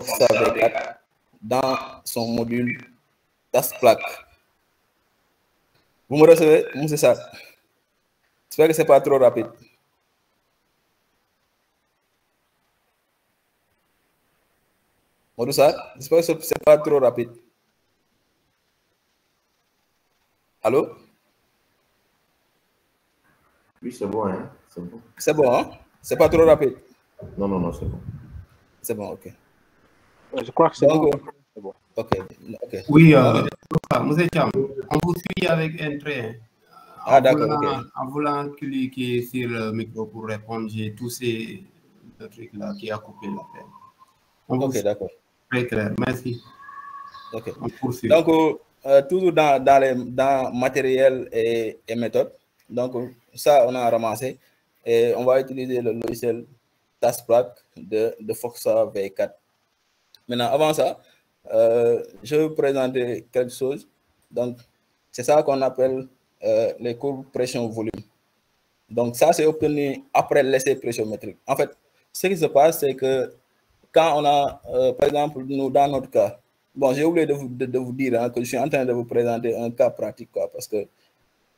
Foxa V4 dans son module tasse plaque. Vous me recevez, M. Sarr? J'espère que ce n'est pas trop rapide. Modou Sarr, j'espère que ce n'est pas trop rapide. Allô? Oui, c'est bon, hein? C'est bon. C'est bon, hein? C'est pas trop rapide? Non, non, non, c'est bon. C'est bon, ok. Je crois que c'est bon. Ok, ok. Oui, M. Cham, on vous suit avec intérêt. Ah, d'accord, ok. En voulant cliquer sur le micro pour répondre, j'ai tous ces trucs-là qui a coupé la peine. Ok, d'accord. Très clair, merci. Ok. On poursuit. Donc, toujours dans matériel et méthode. Donc, ça, on a ramassé. Et on va utiliser le logiciel tasse plaque de Foxa V4. Maintenant, avant ça, je vais vous présenter quelque chose. Donc, c'est ça qu'on appelle les courbes pression-volume. Donc, ça, c'est obtenu après l'essai pressiométrique. En fait, ce qui se passe, c'est que quand on a, par exemple, nous, dans notre cas, bon, j'ai oublié de vous dire hein, que je suis en train de vous présenter un cas pratique, quoi, parce que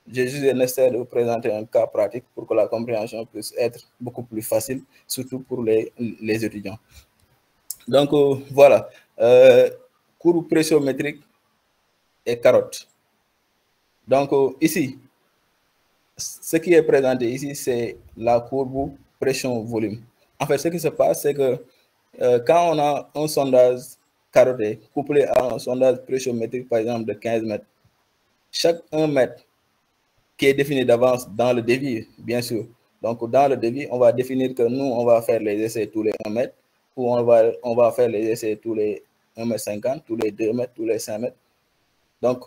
j'ai juste nécessaire de vous présenter un cas pratique pour que la compréhension puisse être beaucoup plus facile, surtout pour les étudiants. Donc, voilà, courbe pressiométrique et carotte. Donc, ici, ce qui est présenté ici, c'est la courbe pression-volume. En fait, ce qui se passe, c'est que quand on a un sondage carotté couplé à un sondage pressiométrique, par exemple, de 15 mètres, chaque 1 mètre qui est défini d'avance dans le devis, bien sûr. Donc, dans le devis, on va définir que nous, on va faire les essais tous les 1 mètre, ou on va faire les essais tous les 1,50 m, tous les 2 mètres, tous les 5 mètres. Donc,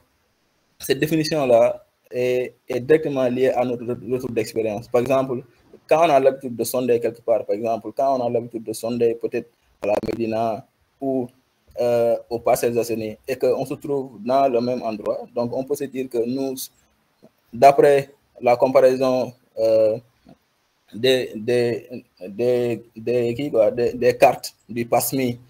cette définition-là est directement liée à notre retour d'expérience. Par exemple, quand on a l'habitude de sonder quelque part, par exemple, quand on a l'habitude de sonder peut-être à la Médina ou au Parcelles Assainies et qu'on se trouve dans le même endroit, donc on peut se dire que nous, d'après la comparaison des cartes du PASMI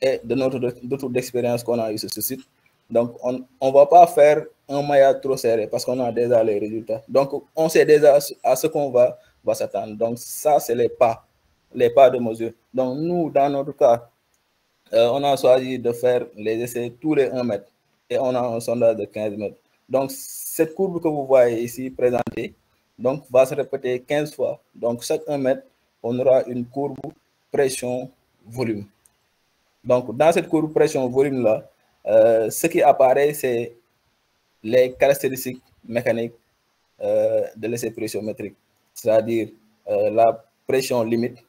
et de notre retour d'expérience qu'on a eu sur ce site, donc on ne va pas faire un maillage trop serré parce qu'on a déjà les résultats. Donc on sait déjà à ce qu'on va s'attendre. Donc ça, c'est les pas de mesure. Donc nous, dans notre cas, on a choisi de faire les essais tous les 1 mètre et on a un sondage de 15 mètres. Donc cette courbe que vous voyez ici présentée, donc va se répéter 15 fois. Donc chaque 1 mètre, on aura une courbe pression-volume. Donc dans cette courbe pression-volume-là, ce qui apparaît, c'est les caractéristiques mécaniques de l'essai pressiométrique, c'est-à-dire la pression limite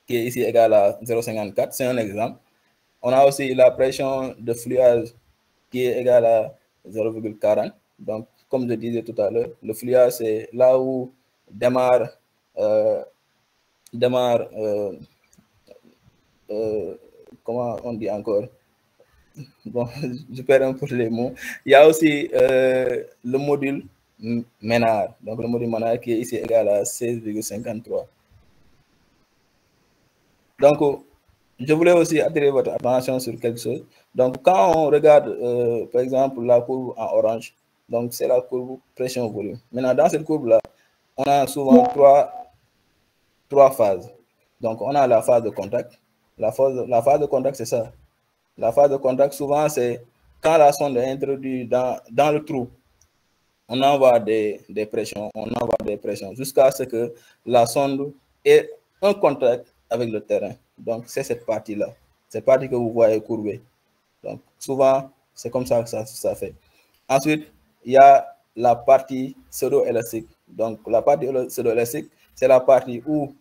qui est ici égale à 0,54, c'est un exemple. On a aussi la pression de fluage qui est égale à 0,40. Donc, comme je disais tout à l'heure, le fluage, c'est là où démarre comment on dit encore? Bon, je perds un peu les mots. Il y a aussi le module Ménard. Donc, le module Ménard qui est ici égal à 16,53. Donc, je voulais aussi attirer votre attention sur quelque chose. Donc, quand on regarde, par exemple, la courbe en orange, donc c'est la courbe pression-volume. Maintenant, dans cette courbe-là, on a souvent trois phases. Donc, on a la phase de contact. La phase de contact, c'est ça. La phase de contact, souvent, c'est quand la sonde est introduite dans le trou. On envoie des pressions, jusqu'à ce que la sonde ait un contact avec le terrain. Donc, c'est cette partie-là. Cette partie que vous voyez courbée. Donc, souvent, c'est comme ça que ça fait. Ensuite, il y a la partie pseudo-élastique. Donc, la partie pseudo-élastique, c'est la partie où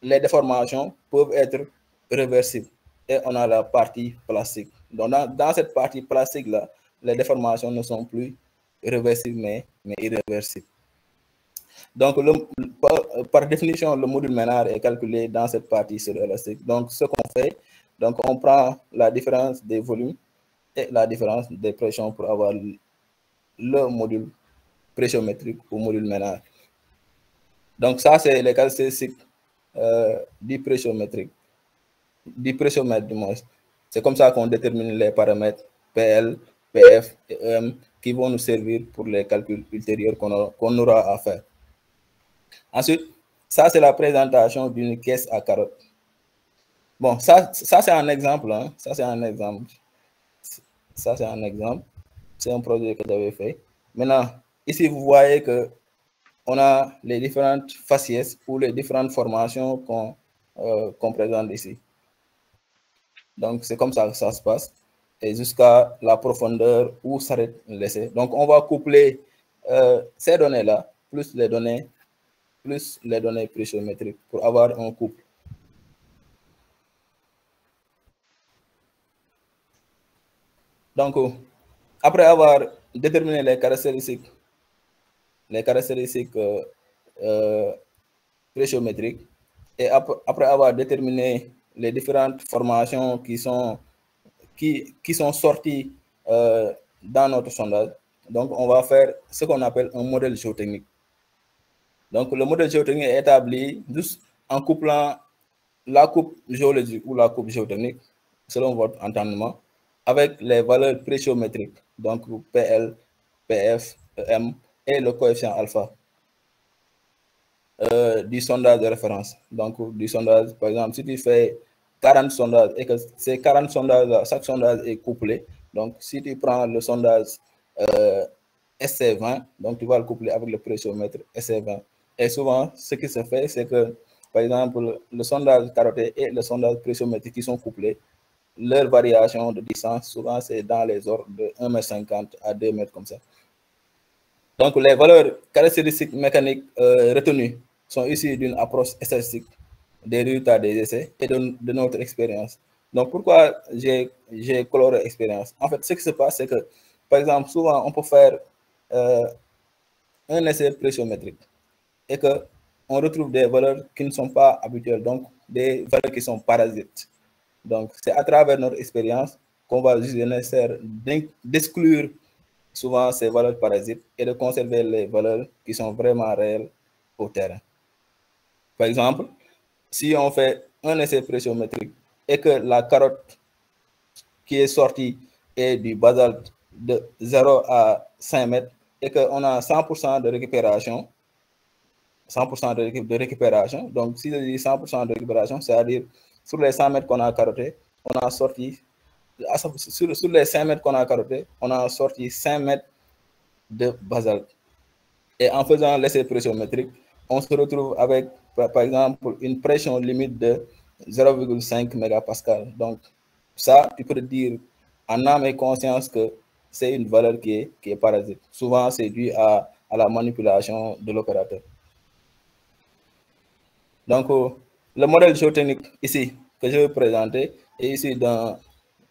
les déformations peuvent être réversibles. Et on a la partie plastique. Donc, dans cette partie plastique-là, les déformations ne sont plus réversibles, mais irréversibles. Donc, par définition, le module Ménard est calculé dans cette partie pseudo-élastique. Donc, ce qu'on fait, donc on prend la différence des volumes et la différence des pressions pour avoir le module pressiométrique ou module Ménard. Donc, ça, c'est les caractéristiques du pressiométrique, du pressiomètre du moins. C'est comme ça qu'on détermine les paramètres PL, PF et EM qui vont nous servir pour les calculs ultérieurs qu'on aura à faire. Ensuite, ça, c'est la présentation d'une caisse à carottes. Bon, ça c'est un exemple. Hein. Ça, c'est un exemple. Ça, c'est un exemple. C'est un projet que j'avais fait. Maintenant, ici, vous voyez qu'on a les différentes faciès ou les différentes formations qu'on présente ici. Donc, c'est comme ça que ça se passe. Et jusqu'à la profondeur où s'arrête l'essai. Donc, on va coupler ces données-là, plus les données pressiométriques pour avoir un couple. Donc, après avoir déterminé les caractéristiques pressiométriques et après avoir déterminé les différentes formations qui sont sorties dans notre sondage, donc on va faire ce qu'on appelle un modèle géotechnique. Donc, le modèle géotechnique est établi juste en couplant la coupe géologique ou la coupe géotechnique, selon votre entendement, avec les valeurs pressiométriques, donc PL, PF, EM et le coefficient alpha du sondage de référence. Donc, du sondage, par exemple, si tu fais 40 sondages et que ces 40 sondages, chaque sondage est couplé, donc si tu prends le sondage SC20, donc tu vas le coupler avec le pressiomètre SC20. Et souvent, ce qui se fait, c'est que, par exemple, le sondage carotté et le sondage pressiométrique qui sont couplés, leur variation de distance, souvent, c'est dans les ordres de 1,50 m à 2 m comme ça. Donc, les valeurs caractéristiques mécaniques retenues sont issues d'une approche statistique des résultats des essais et de notre expérience. Donc, pourquoi j'ai coloré expérience? En fait, ce qui se passe, c'est que, par exemple, souvent, on peut faire un essai pressiométrique et qu'on retrouve des valeurs qui ne sont pas habituelles, donc des valeurs qui sont parasites. Donc, c'est à travers notre expérience qu'on va juger nécessaire d'exclure souvent ces valeurs parasites et de conserver les valeurs qui sont vraiment réelles au terrain. Par exemple, si on fait un essai pressiométrique et que la carotte qui est sortie est du basalte de 0 à 5 mètres et qu'on a 100% de récupération, 100% de récupération, donc si je dis 100% de récupération, c'est-à-dire sur les 100 mètres qu'on a carotté, on a sorti, sur les 5 mètres qu'on a carotté, on a sorti 5 mètres de basalte. Et en faisant l'essai pressiométrique, on se retrouve avec, par exemple, une pression limite de 0,5 mégapascal. Donc, ça, tu peux te dire en âme et conscience que c'est une valeur qui est parasite. Souvent, c'est dû à la manipulation de l'opérateur. Donc, le modèle géotechnique ici, que je vais présenter, est ici d'un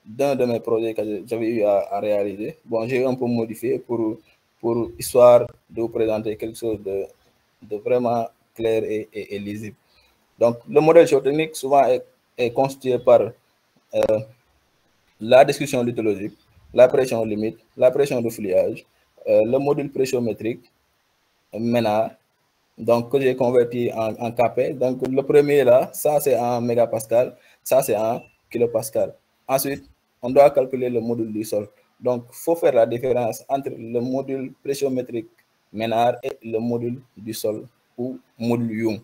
de mes projets que j'avais eu à réaliser. Bon, j'ai un peu modifié pour histoire de vous présenter quelque chose de vraiment clair et lisible. Donc, le modèle géotechnique souvent est constitué par la description lithologique, la pression limite, la pression de fouillage, le module pressiométrique, MENAR, donc que j'ai converti en KP. Donc, le premier là, ça c'est en mégapascal, ça c'est en kilopascal. Ensuite, on doit calculer le module du sol. Donc, il faut faire la différence entre le module pressiométrique MENAR et le module du sol ou module Young.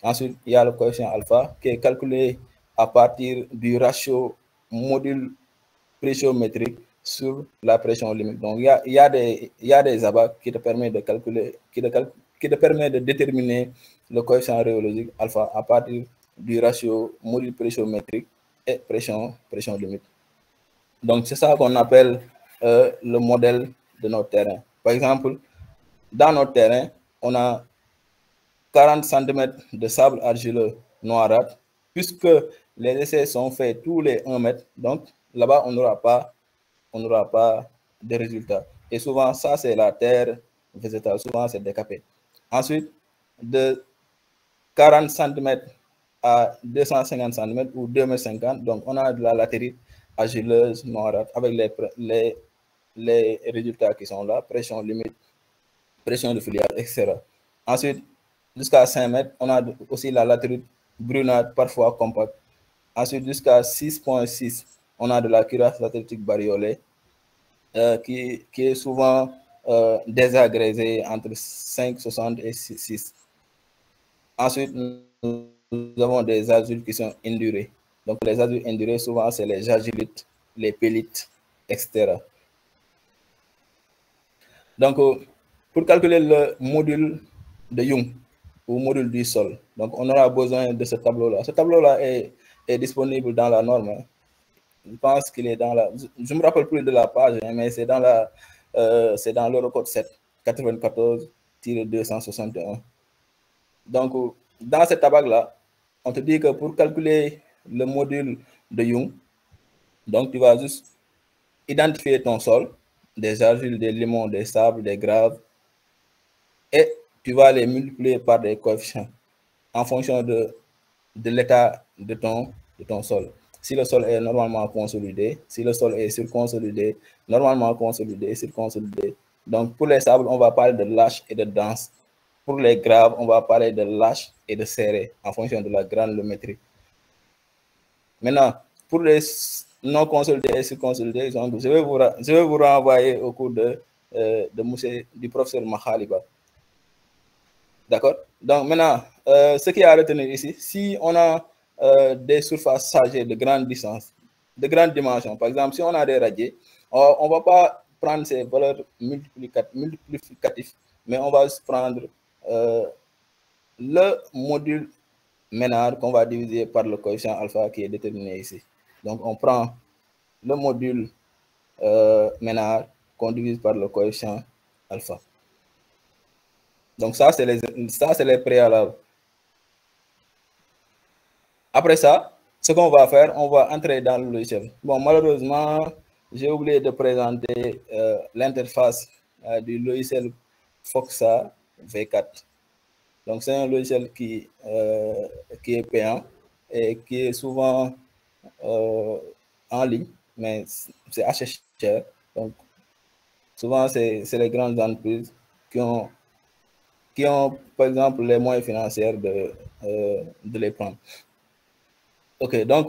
Ensuite, il y a le coefficient alpha qui est calculé à partir du ratio module pressiométrique sur la pression limite. Donc, il y a des abats qui te permettent de calculer, qui te permet de déterminer le coefficient rhéologique alpha à partir du ratio module pressiométrique et pression limite. Donc, c'est ça qu'on appelle le modèle de notre terrain. Par exemple, dans notre terrain, on a 40 cm de sable argileux noirâtre, puisque les essais sont faits tous les 1 mètre. Donc, là-bas, on n'aura pas de résultats. Et souvent, ça, c'est la terre végétale. Souvent, c'est décapé. Ensuite, de 40 cm à 250 cm ou 2,50 m, donc on a de la latérite argileuse noirâtre avec les résultats qui sont là, pression limite, pression de fouillage, etc. Ensuite, jusqu'à 5 mètres, on a aussi la latérite brunâtre, parfois compacte. Ensuite, jusqu'à 6,6 on a de la cuirasse latéritique bariolée qui est souvent désagrégée entre 5,60 et 6. Ensuite, nous avons des azules qui sont indurés. Donc, les azules indurés, souvent, c'est les jagulites, les pellites, etc. Donc, pour calculer le module de Young ou module du sol, donc on aura besoin de ce tableau-là. Ce tableau-là est disponible dans la norme. Hein. Je pense qu'il est dans la... Je ne me rappelle plus de la page, hein, mais c'est dans la... c'est dans l'Eurocode 7, 94-261. Donc, dans cette tableau-là, on te dit que pour calculer le module de Young, donc tu vas juste identifier ton sol, des argiles, des limons, des sables, des graves, et tu vas les multiplier par des coefficients en fonction de l'état de ton sol. Si le sol est normalement consolidé, si le sol est surconsolidé, normalement consolidé, surconsolidé. Donc, pour les sables, on va parler de lâche et de dense. Pour les graves, on va parler de lâche et de serré en fonction de la granulométrie. Maintenant, pour les non consolidés et surconsolidés, je vais vous renvoyer au cours du professeur Makhaliba. D'accord? Donc, maintenant, ce qu'il y a à retenir ici, si on a des surfaces chargées de grande distance, de grande dimension, par exemple, si on a des radiers, on ne va pas prendre ces valeurs multiplicatives, mais on va prendre le module Ménard qu'on va diviser par le coefficient alpha qui est déterminé ici. Donc, on prend le module Ménard qu'on divise par le coefficient alpha. Donc, ça, c'est les préalables. Après ça, ce qu'on va faire, on va entrer dans le logiciel. Bon, malheureusement, j'ai oublié de présenter l'interface du logiciel Foxa V4. Donc, c'est un logiciel qui est payant et qui est souvent en ligne, mais c'est assez cher. Donc, souvent, c'est les grandes entreprises qui ont, par exemple, les moyens financiers de les prendre. OK, donc,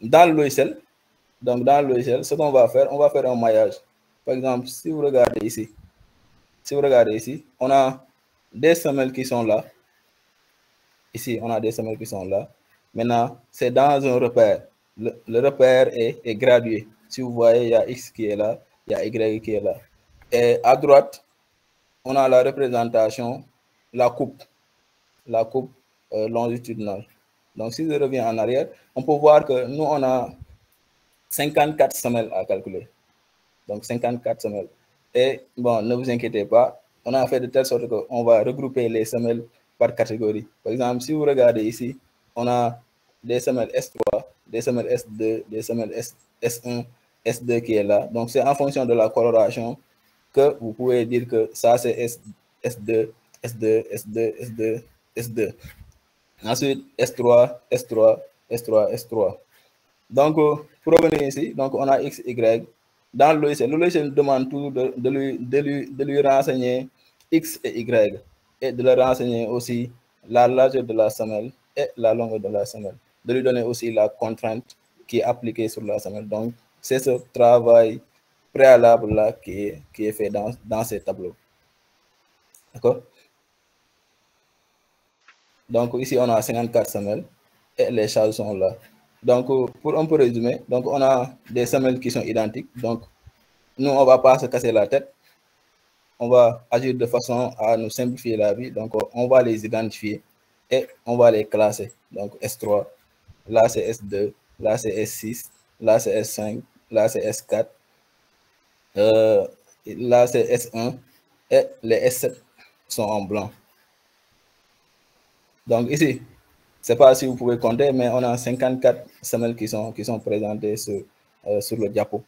dans le logiciel, ce qu'on va faire, on va faire un maillage. Par exemple, si vous regardez ici, on a des semelles qui sont là. Ici, on a des semelles qui sont là. Maintenant, c'est dans un repère. Le repère est gradué. Si vous voyez, il y a X qui est là, il y a Y qui est là. Et à droite, on a la représentation, la coupe longitudinale. Donc, si je reviens en arrière, on peut voir que nous, on a 54 semelles à calculer. Donc, 54 semelles. Et bon, ne vous inquiétez pas, on a fait de telle sorte qu'on va regrouper les semelles par catégorie. Par exemple, si vous regardez ici, on a des semelles S3, des semelles S2, des semelles S1, S2 qui est là. Donc, c'est en fonction de la coloration que vous pouvez dire que ça, c'est S2, S2, S2, S2, S2. Ensuite, S3, S3, S3, S3. Donc, pour revenir ici, donc on a X, Y. Dans le logiciel demande toujours de lui renseigner X et Y et de leur renseigner aussi la largeur de la semelle et la longueur de la semelle. De lui donner aussi la contrainte qui est appliquée sur la semelle. Donc, c'est ce travail préalable-là qui est fait dans ces tableaux. D'accord? Donc, ici, on a 54 semelles et les charges sont là. Donc, pour un peu résumer, donc on a des semelles qui sont identiques. Donc, nous, on ne va pas se casser la tête. On va agir de façon à nous simplifier la vie. Donc, on va les identifier et on va les classer. Donc, S3, là, c'est S2, là, c'est S6, là, c'est S5, là, c'est S4, là, c'est S1 et les S7 sont en blanc. Donc, ici, je ne sais pas si vous pouvez compter, mais on a 54 semelles qui sont présentées sur le diapo.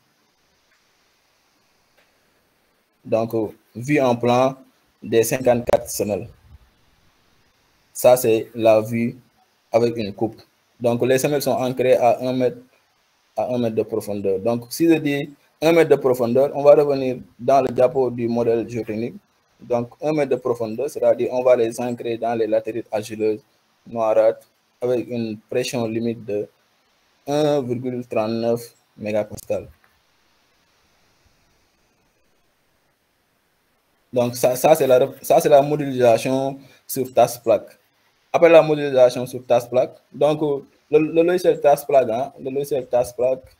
Donc, vue en plan des 54 semelles. Ça, c'est la vue avec une coupe. Donc, les semelles sont ancrées à 1 mètre de profondeur. Donc, si je dis 1 mètre de profondeur, on va revenir dans le diapo du modèle géotechnique. Donc, 1 mètre de profondeur, c'est-à-dire on va les ancrer dans les latérites argileuses noirâtres avec une pression limite de 1,39 mégapascal. Donc, ça c'est la modélisation sur tasse plaque. Après la modélisation sur tasse plaque, donc le logiciel tasse plaque, hein, le logiciel tasse plaque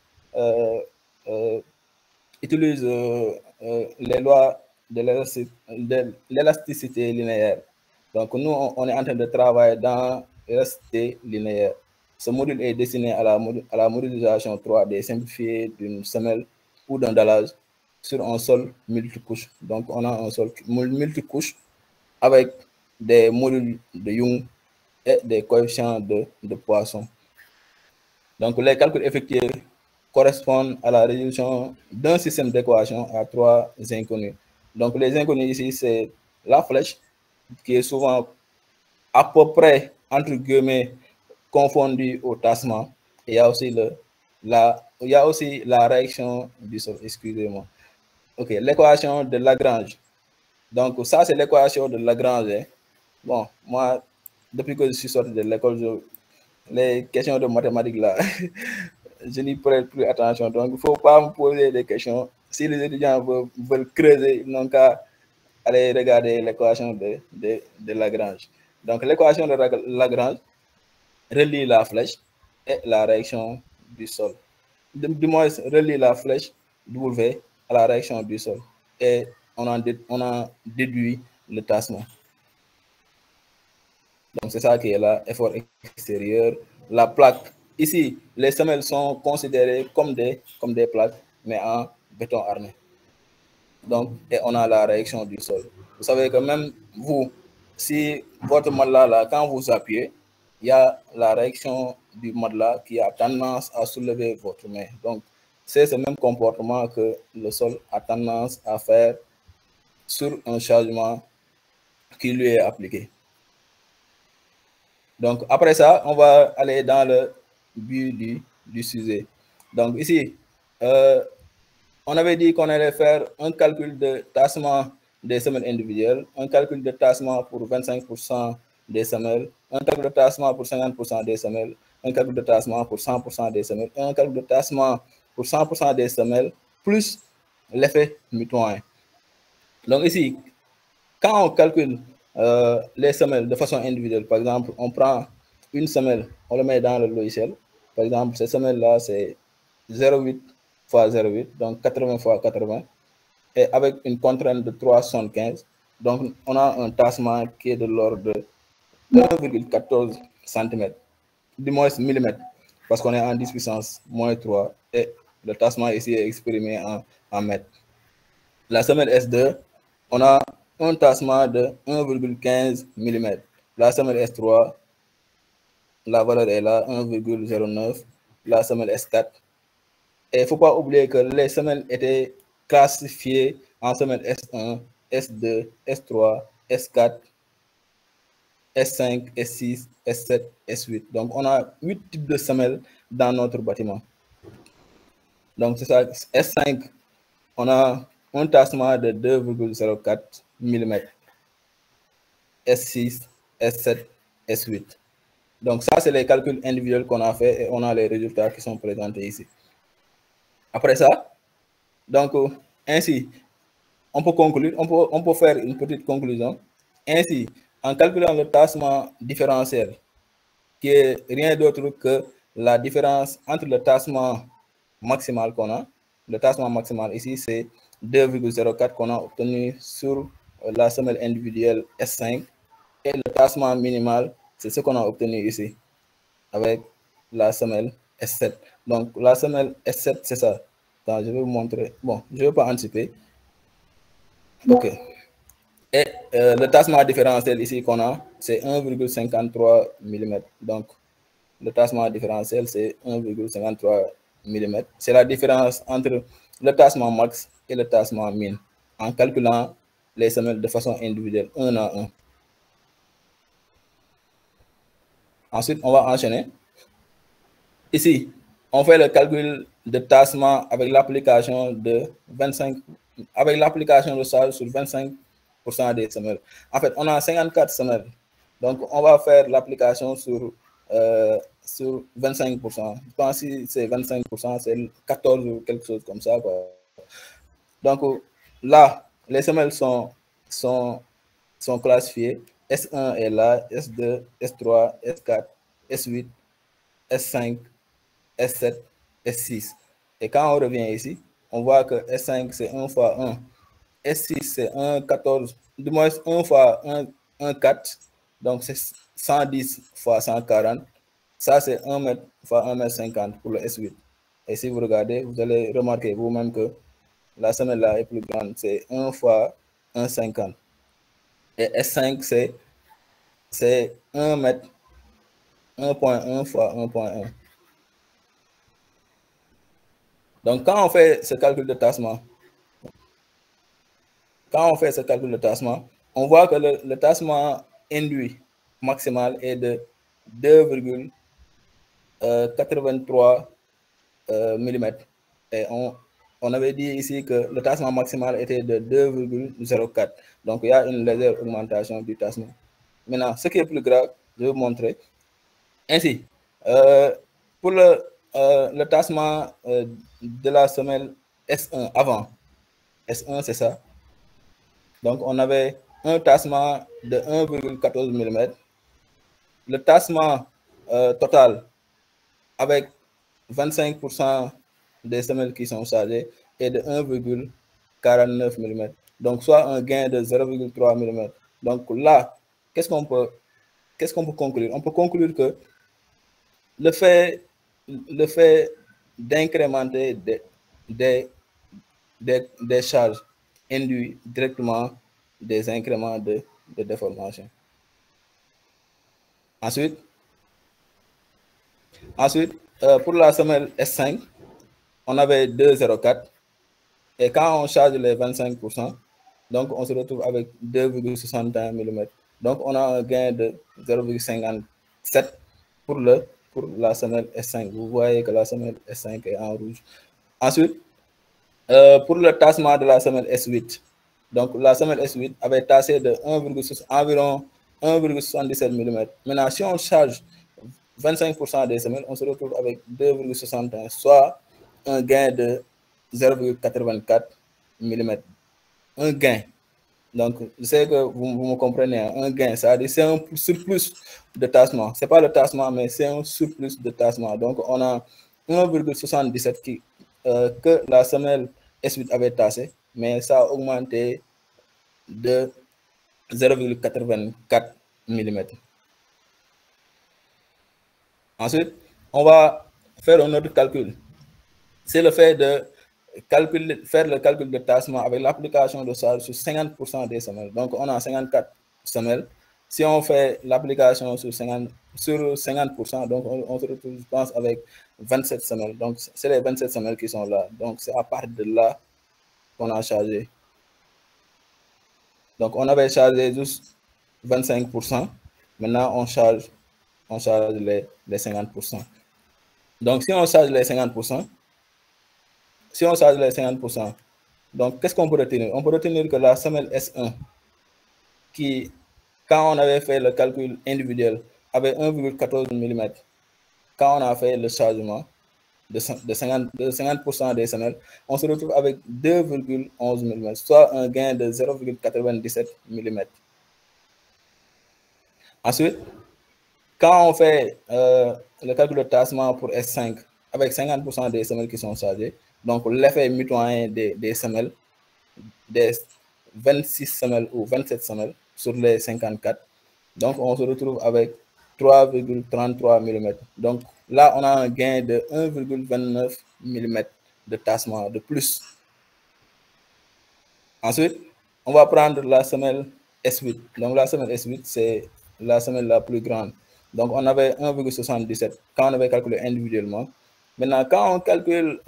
utilise les lois de l'élasticité linéaire. Donc, nous, on est en train de travailler dans l'élasticité linéaire. Ce module est destiné à la modélisation 3D simplifiée d'une semelle ou d'un dallage sur un sol multicouche. Donc, on a un sol multicouche avec des modules de Young et des coefficients de Poisson. Donc, les calculs effectués correspondent à la résolution d'un système d'équation à 3 inconnus. Donc, les inconnus ici, c'est la flèche, qui est souvent à peu près, entre guillemets, confondue au tassement. Et il y a aussi la réaction du sol, excusez-moi. OK, l'équation de Lagrange. Donc, ça, c'est l'équation de Lagrange. Hein. Bon, moi, depuis que je suis sorti de l'école, les questions de mathématiques, là, je n'y prête plus attention. Donc, il ne faut pas me poser des questions. Si les étudiants veulent creuser, ils n'ont qu'à aller regarder l'équation de Lagrange. Donc, l'équation de Lagrange relie la flèche et la réaction du sol. Du moins, relie la flèche W à la réaction du sol. Et on a déduit le tassement. Donc, c'est ça qui est là, effort extérieur. La plaque, ici, les semelles sont considérées comme des plaques, mais en béton armé. Donc, et on a la réaction du sol. Vous savez que même vous, si votre matelas, là, quand vous appuyez, il y a la réaction du matelas qui a tendance à soulever votre main. Donc, c'est ce même comportement que le sol a tendance à faire sur un chargement qui lui est appliqué. Donc, après ça, on va aller dans le but du sujet. Donc, ici, on avait dit qu'on allait faire un calcul de tassement des semelles individuelles, un calcul de tassement pour 25% des semelles, un calcul de tassement pour 50% des semelles, un calcul de tassement pour 100% des semelles, et un calcul de tassement pour 100% des semelles, plus l'effet mitoyen. Donc ici, quand on calcule les semelles de façon individuelle, par exemple, on prend une semelle, on le met dans le logiciel. Par exemple, cette semelle-là, c'est 0,8 fois 0,8, donc 80 fois 80, et avec une contrainte de 3,75. Donc, on a un tassement qui est de l'ordre de 1,14 cm, du moins millimètres, parce qu'on est en 10 puissance moins 3, et le tassement ici est exprimé en mètres. La semelle S2, on a un tassement de 1,15 mm. La semelle S3, la valeur est là, 1,09. La semelle S4. Et il ne faut pas oublier que les semelles étaient classifiées en semelles S1, S2, S3, S4, S5, S6, S7, S8. Donc, on a 8 types de semelles dans notre bâtiment. Donc, c'est ça. S5, on a un tassement de 2,04 mm. S6, S7, S8. Donc, ça, c'est les calculs individuels qu'on a fait et on a les résultats qui sont présentés ici. Après ça, donc, ainsi, on peut conclure, on peut faire une petite conclusion. Ainsi, en calculant le tassement différentiel, qui est rien d'autre que la différence entre le tassement maximal qu'on a, le tassement maximal ici, c'est 2,04 qu'on a obtenu sur la semelle individuelle S5, et le tassement minimal, c'est ce qu'on a obtenu ici, avec la semelle S7. Donc, la semelle S7, c'est ça. Attends, je vais vous montrer. Bon, je ne vais pas anticiper. OK. Et le tassement différentiel ici qu'on a, c'est 1,53 mm. Donc, le tassement différentiel, c'est 1,53 mm. C'est la différence entre le tassement max et le tassement min, en calculant les semelles de façon individuelle, un à un. Ensuite, on va enchaîner. Ici, on fait le calcul de tassement avec l'application de 25, avec l'application de charge sur 25% des semelles. En fait, on a 54 semelles. Donc, on va faire l'application sur sur 25%. Je pense que si c'est 25%, c'est 14 ou quelque chose comme ça, quoi. Donc là, les semelles sont classifiées. S1 est là, S2, S3, S4, S8, S5, S7, S6. Et quand on revient ici, on voit que S5 c'est 1 fois 1. S6 c'est 1, 14, du moins 1 fois 1, 4. Donc c'est 110 fois 140. Ça c'est 1 mètre fois 1 mètre 50 pour le S8. Et si vous regardez, vous allez remarquer vous-même que la semelle là est plus grande. C'est 1 fois 1,50. Et S5 c'est 1 mètre 1,1 fois 1,1. Donc, quand on fait ce calcul de tassement, on voit que le tassement induit maximal est de 2,83 mm. Et on avait dit ici que le tassement maximal était de 2,04. Donc, il y a une légère augmentation du tassement. Maintenant, ce qui est plus grave, je vais vous montrer. Ainsi, pour le tassement de la semelle S1 avant, S1 c'est ça. Donc on avait un tassement de 1,14 mm. Le tassement total avec 25% des semelles qui sont chargées est de 1,49 mm. Donc soit un gain de 0,3 mm. Donc là, qu'est-ce qu'on peut conclure? On peut conclure que le fait d'incrémenter des charges induit directement des incréments de déformation. Ensuite, pour la semelle S5, on avait 2,04. Et quand on charge les 25%, donc on se retrouve avec 2,61 mm. Donc on a un gain de 0,57 pour la semelle S5. Vous voyez que la semelle S5 est en rouge. Ensuite, pour le tassement de la semelle S8, donc la semelle S8 avait tassé de environ 1,77 mm. Maintenant, si on charge 25% des semelles, on se retrouve avec 2,61, soit un gain de 0,84 mm. Un gain. Donc, je sais que vous me comprenez, un gain, ça veut dire c'est un surplus de tassement. Ce n'est pas le tassement, mais c'est un surplus de tassement. Donc, on a 1,77 que la semelle S8 avait tassé, mais ça a augmenté de 0,84 mm. Ensuite, on va faire un autre calcul. C'est le fait de faire le calcul de tassement avec l'application de charge sur 50% des semelles. Donc, on a 54 semelles. Si on fait l'application sur 50%, donc on se retrouve, je pense, avec 27 semelles. Donc, c'est les 27 semelles qui sont là. Donc, c'est à partir de là qu'on a chargé. Donc, on avait chargé juste 25%. Maintenant, on charge les 50%. Donc, si on charge les 50%, donc qu'est-ce qu'on peut retenir? On peut retenir que la semelle S1, qui, quand on avait fait le calcul individuel, avait 1,14 mm. Quand on a fait le chargement de 50% des semelles, on se retrouve avec 2,11 mm, soit un gain de 0,97 mm. Ensuite, quand on fait le calcul de tassement pour S5 avec 50% des semelles qui sont chargées, donc l'effet mitoyen des semelles, des 26 semelles ou 27 semelles sur les 54, donc on se retrouve avec 3,33 mm. Donc là, on a un gain de 1,29 mm de tassement de plus. Ensuite, on va prendre la semelle S8. Donc la semelle S8, c'est la semelle la plus grande. Donc on avait 1,77 quand on avait calculé individuellement. Maintenant, quand on calcule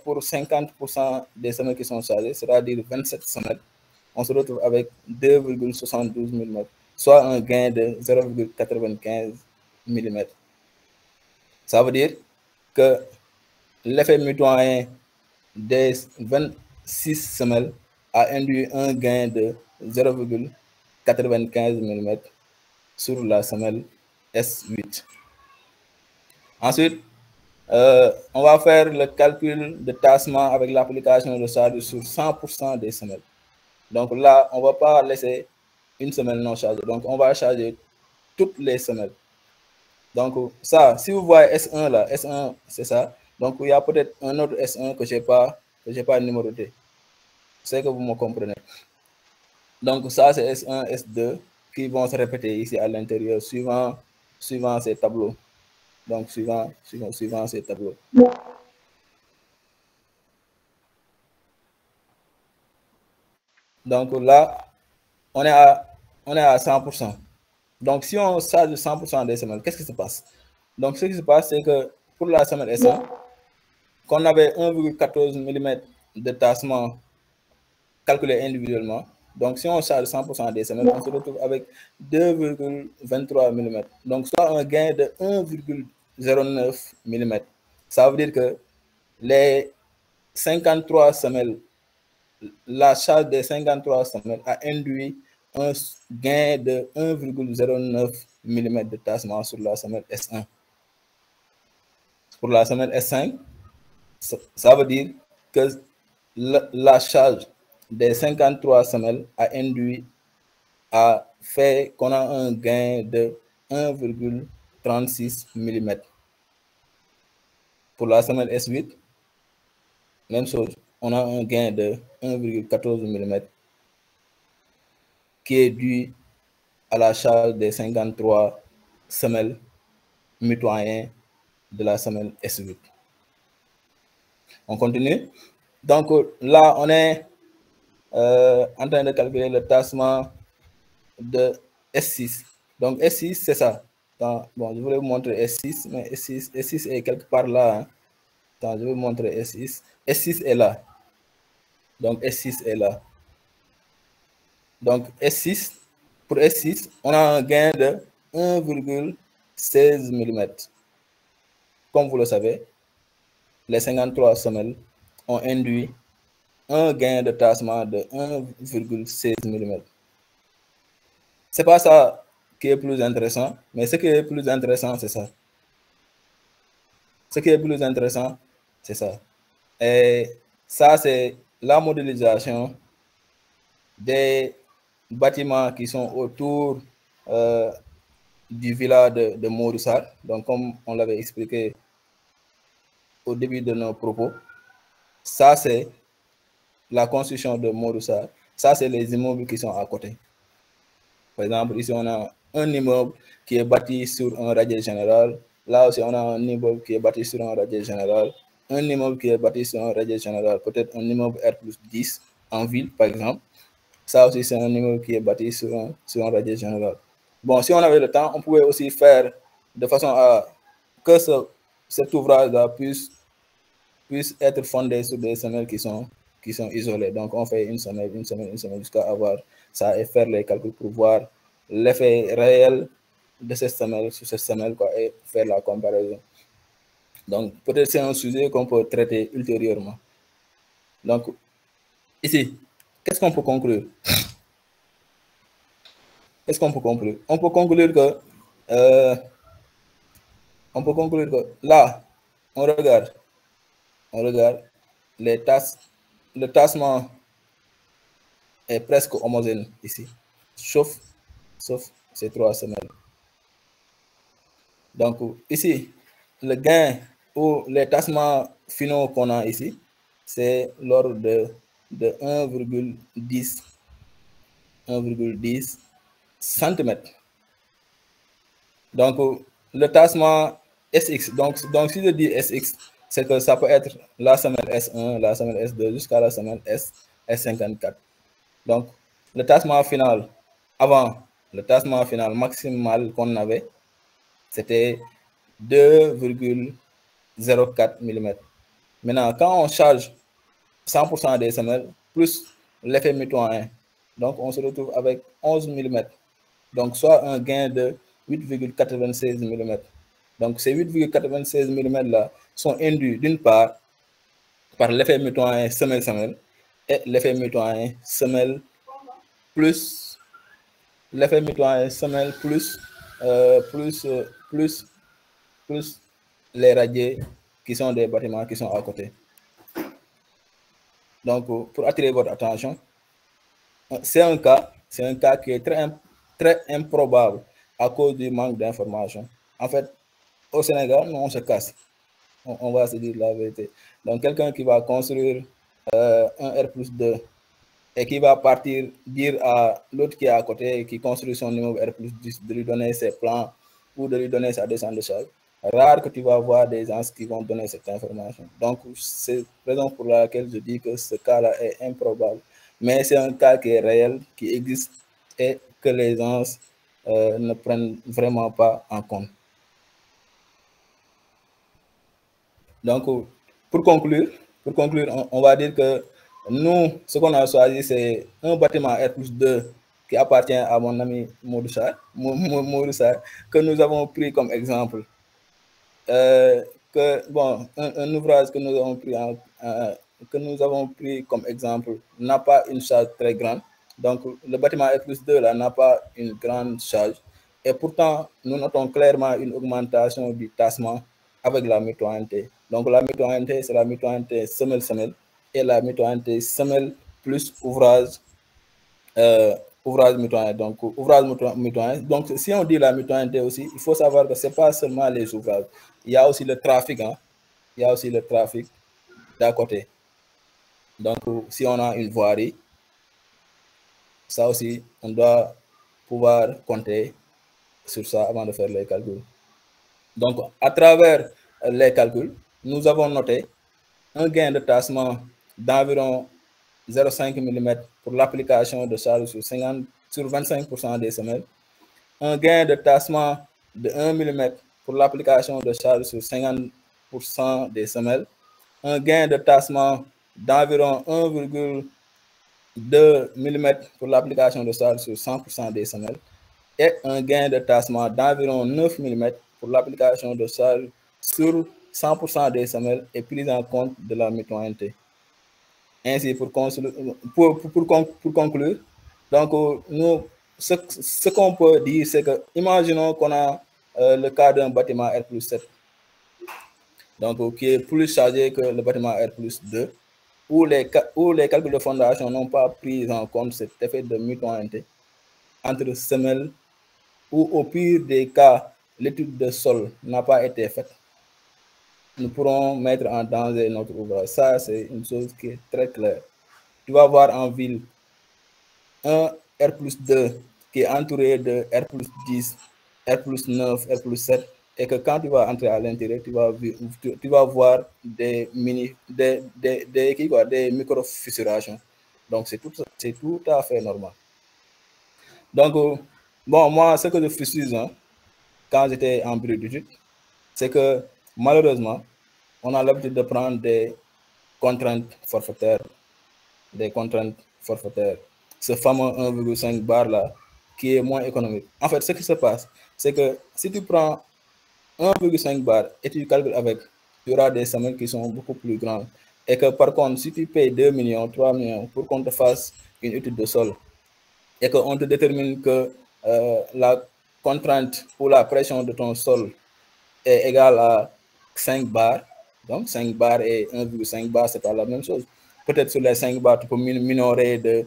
pour 50% des semelles qui sont chargées, c'est-à-dire 27 semelles, on se retrouve avec 2,72 mm, soit un gain de 0,95 mm. Ça veut dire que l'effet mitoyen des 26 semelles a induit un gain de 0,95 mm sur la semelle S8. Ensuite, on va faire le calcul de tassement avec l'application de charge sur 100% des semelles. Donc là, on ne va pas laisser une semelle non chargée. Donc, on va charger toutes les semelles. Donc, ça, si vous voyez S1 là, S1, c'est ça. Donc, il y a peut-être un autre S1 que je n'ai pas numéroté. C'est que vous me comprenez. Donc, ça, c'est S1, S2 qui vont se répéter ici à l'intérieur suivant ces tableaux. Donc, suivant ces tableaux. Donc là, on est à 100%. Donc, si on charge 100% des semelles, qu'est-ce qui se passe? Donc, ce qui se passe, c'est que pour la semelle S1, qu'on avait 1,14 mm de tassement calculé individuellement. Donc, si on charge 100% des semelles, on se retrouve avec 2,23 mm. Donc, soit un gain de 1,09 mm. Ça veut dire que les 53 semelles, la charge des 53 semelles a induit un gain de 1,09 mm de tassement sur la semelle S1. Pour la semelle S5, ça veut dire que la charge des 53 semelles a fait qu'on a un gain de 1,36 mm. Pour la semelle S8, même chose, on a un gain de 1,14 mm qui est dû à la charge des 53 semelles mitoyennes de la semelle S8. On continue. Donc là, on est en train de calculer le tassement de S6. Donc S6, c'est ça. Bon, je voulais vous montrer S6, mais S6 est quelque part là. Hein. Attends, je vais vous montrer S6. S6 est là. Donc S6 est là. Donc S6, pour S6, on a un gain de 1,16 mm. Comme vous le savez, les 53 semelles ont induit un gain de tassement de 1,16 mm. C'est pas ça qui est plus intéressant, mais ce qui est plus intéressant, c'est ça. Ce qui est plus intéressant, c'est ça. Et ça, c'est la modélisation des bâtiments qui sont autour du village de Mauroussar. Donc, comme on l'avait expliqué au début de nos propos, ça, c'est la construction de Mauroussar. Ça, c'est les immeubles qui sont à côté. Par exemple, ici, on a un immeuble qui est bâti sur un radier général. Là aussi, on a un immeuble qui est bâti sur un radier général. Un immeuble qui est bâti sur un radier général, peut-être un immeuble R+10 en ville, par exemple. Ça aussi, c'est un immeuble qui est bâti sur un radier général. Bon, si on avait le temps, on pouvait aussi faire de façon à que cet ouvrage-là puisse être fondé sur des semelles qui sont isolées. Donc, on fait une semelle jusqu'à avoir ça et faire les calculs pour voir l'effet réel de cette semelle sur cette semelle et faire la comparaison. Donc, peut-être c'est un sujet qu'on peut traiter ultérieurement. Donc, ici, qu'est-ce qu'on peut conclure? Qu'est-ce qu'on peut conclure? On peut conclure que là, on regarde le tassement est presque homogène ici, sauf ces 3 semelles. Donc ici, le gain ou les tassements finaux qu'on a ici, c'est l'ordre de 1,10 cm. Donc le tassement SX, donc si je dis SX, c'est que ça peut être la semelle S1, la semelle S2 jusqu'à la semelle S54. Donc le tassement final, avant le tassement final maximal qu'on avait, c'était 2,04 mm. Maintenant, quand on charge 100% des semelles, plus l'effet mitoyen, donc on se retrouve avec 11 mm. Donc, soit un gain de 8,96 mm. Donc, ces 8,96 mm là sont induits d'une part par l'effet mitoyen semelle-semelle et l'effet mitoyen semelle plus l'effet mitoyen semelle plus les radiers qui sont des bâtiments qui sont à côté. Donc, pour attirer votre attention, c'est un cas qui est très improbable à cause du manque d'informations. En fait, au Sénégal, nous, on se casse. On va se dire la vérité. Donc, quelqu'un qui va construire un R+2 et qui va partir dire à l'autre qui est à côté, qui construit son immeuble R+10, de lui donner ses plans ou de lui donner sa descente de charge. Rare que tu vas voir des gens qui vont donner cette information. Donc, c'est la raison pour laquelle je dis que ce cas-là est improbable. Mais c'est un cas qui est réel, qui existe et que les gens ne prennent vraiment pas en compte. Donc, pour conclure, on va dire que nous, ce qu'on a choisi, c'est un bâtiment R+2 qui appartient à mon ami Mouroussa, que nous avons pris comme exemple. Un ouvrage que nous avons pris comme exemple n'a pas une charge très grande. Donc, le bâtiment R+2 là n'a pas une grande charge. Et pourtant, nous notons clairement une augmentation du tassement avec la mitoyenneté. Donc, la mitoyenneté, c'est la mitoyenneté semelle-semelle et la mitoyenneté semelle plus ouvrage mitoyen. Donc, ouvrage mitoyen. Donc, si on dit la mitoyenneté aussi, il faut savoir que ce n'est pas seulement les ouvrages. Il y a aussi le trafic. Hein? Il y a aussi le trafic d'à côté. Donc, si on a une voirie, ça aussi, on doit pouvoir compter sur ça avant de faire les calculs. Donc, à travers les calculs, nous avons noté un gain de tassement d'environ 0,5 mm pour l'application de charge sur 25% des semelles, un gain de tassement de 1 mm pour l'application de charge sur 50% des semelles, un gain de tassement d'environ 1,2 mm pour l'application de charge sur 100% des semelles et un gain de tassement d'environ 9 mm pour l'application de charge sur 100% des semelles et prise en compte de la mitoyenneté. Ainsi, pour conclure, donc nous, ce qu'on peut dire, c'est que, imaginons qu'on a le cas d'un bâtiment R+7, donc qui est plus chargé que le bâtiment R+2, où les calculs de fondation n'ont pas pris en compte cet effet de mitoyenneté entre semelles, ou au pire des cas, l'étude de sol n'a pas été faite. Nous pourrons mettre en danger notre ouvrage. Ça, c'est une chose qui est très claire. Tu vas voir en ville un R+2 qui est entouré de R+10, R+9, R+7, et que quand tu vas entrer à l'intérieur, tu vas voir des micro-fissurations. Donc, c'est tout à fait normal. Donc, bon, moi, ce que je fissure, hein, quand j'étais en bureau d'études, c'est que malheureusement, on a l'habitude de prendre des contraintes forfaitaires. Ce fameux 1,5 bar là, qui est moins économique. En fait, ce qui se passe, c'est que si tu prends 1,5 bar et tu calcules avec, il y aura des semelles qui sont beaucoup plus grandes. Et que par contre, si tu payes 2 millions, 3 millions pour qu'on te fasse une étude de sol et qu'on te détermine que la contrainte ou la pression de ton sol est égale à 5 bars, donc 5 bars et 1,5 bar, c'est pas la même chose. Peut-être sur les 5 bars, tu peux minorer de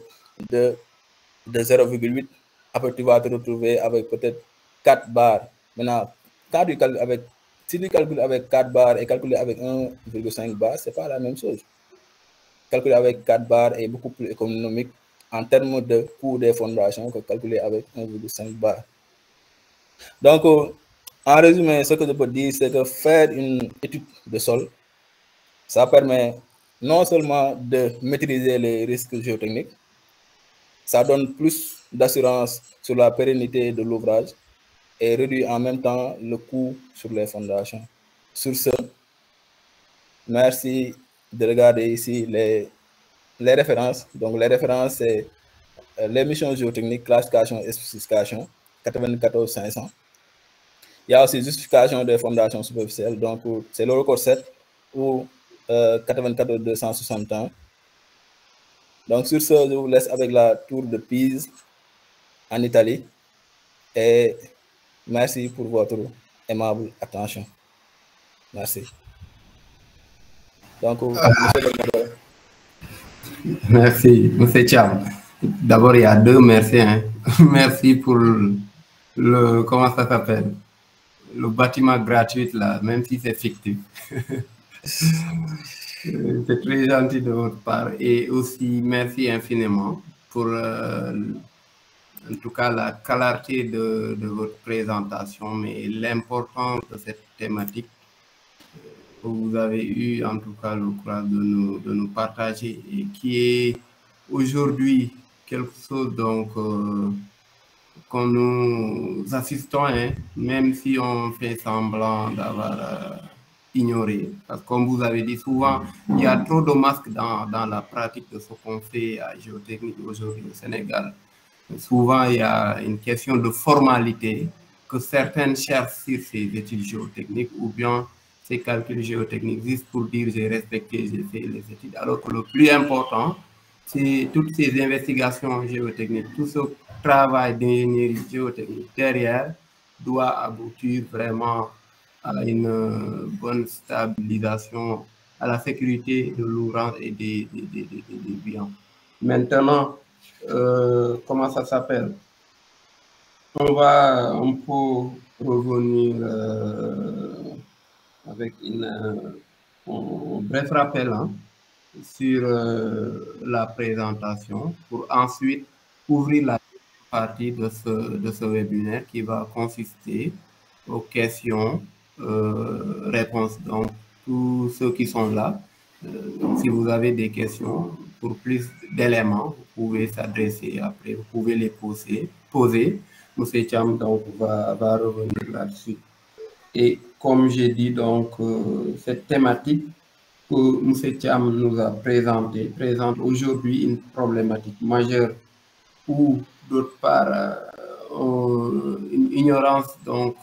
0,8. Après, tu vas te retrouver avec peut-être 4 bars. Maintenant, quand tu calcules avec, si tu calcules avec 4 bars et calculer avec 1,5 bar, c'est pas la même chose. Calculer avec 4 bars est beaucoup plus économique en termes de coût des fondations que calculer avec 1,5 bar. Donc, en résumé, ce que je peux dire, c'est que faire une étude de sol, ça permet non seulement de maîtriser les risques géotechniques, ça donne plus d'assurance sur la pérennité de l'ouvrage et réduit en même temps le coût sur les fondations. Sur ce, merci de regarder ici les références. Donc, les références, c'est les missions géotechniques, classification et spécification, 94 500. Il y a aussi justification des fondations superficielles, donc c'est le record 7 ou 94 261. Donc sur ce, je vous laisse avec la tour de Pise en Italie et merci pour votre aimable attention. Merci. Donc, monsieur le modèle. Merci, monsieur Thiam. D'abord, il y a deux merci. Hein. Merci pour le, comment ça s'appelle? Le bâtiment gratuit, là, même si c'est fictif. C'est très gentil de votre part. Et aussi, merci infiniment pour, en tout cas, la clarté de votre présentation, mais l'importance de cette thématique que vous avez eu, en tout cas, le courage de nous partager et qui est aujourd'hui quelque chose donc qu'on nous assistons, hein, même si on fait semblant d'avoir ignoré. Parce que comme vous avez dit souvent, il y a trop de masques dans la pratique de ce qu'on fait à géotechnique aujourd'hui au Sénégal. Souvent, il y a une question de formalité que certaines cherchent sur ces études géotechniques ou bien ces calculs géotechniques juste pour dire j'ai respecté, j'ai fait les études. Alors que le plus important, c'est toutes ces investigations géotechniques, tout ce travail d'ingénierie géotechnique derrière doit aboutir vraiment à une bonne stabilisation, à la sécurité de l'ouvrage et des biens. Maintenant, comment ça s'appelle? On va un peu revenir avec un bref rappel sur la présentation pour ensuite ouvrir la partie de ce webinaire qui va consister aux questions, réponses. Donc, tous ceux qui sont là, donc si vous avez des questions pour plus d'éléments, vous pouvez s'adresser après, vous pouvez les poser. Monsieur Thiam donc va revenir là-dessus. Et comme j'ai dit, donc, cette thématique que M. Thiam nous a présentée présente aujourd'hui une problématique majeure ou d'autre part une ignorance donc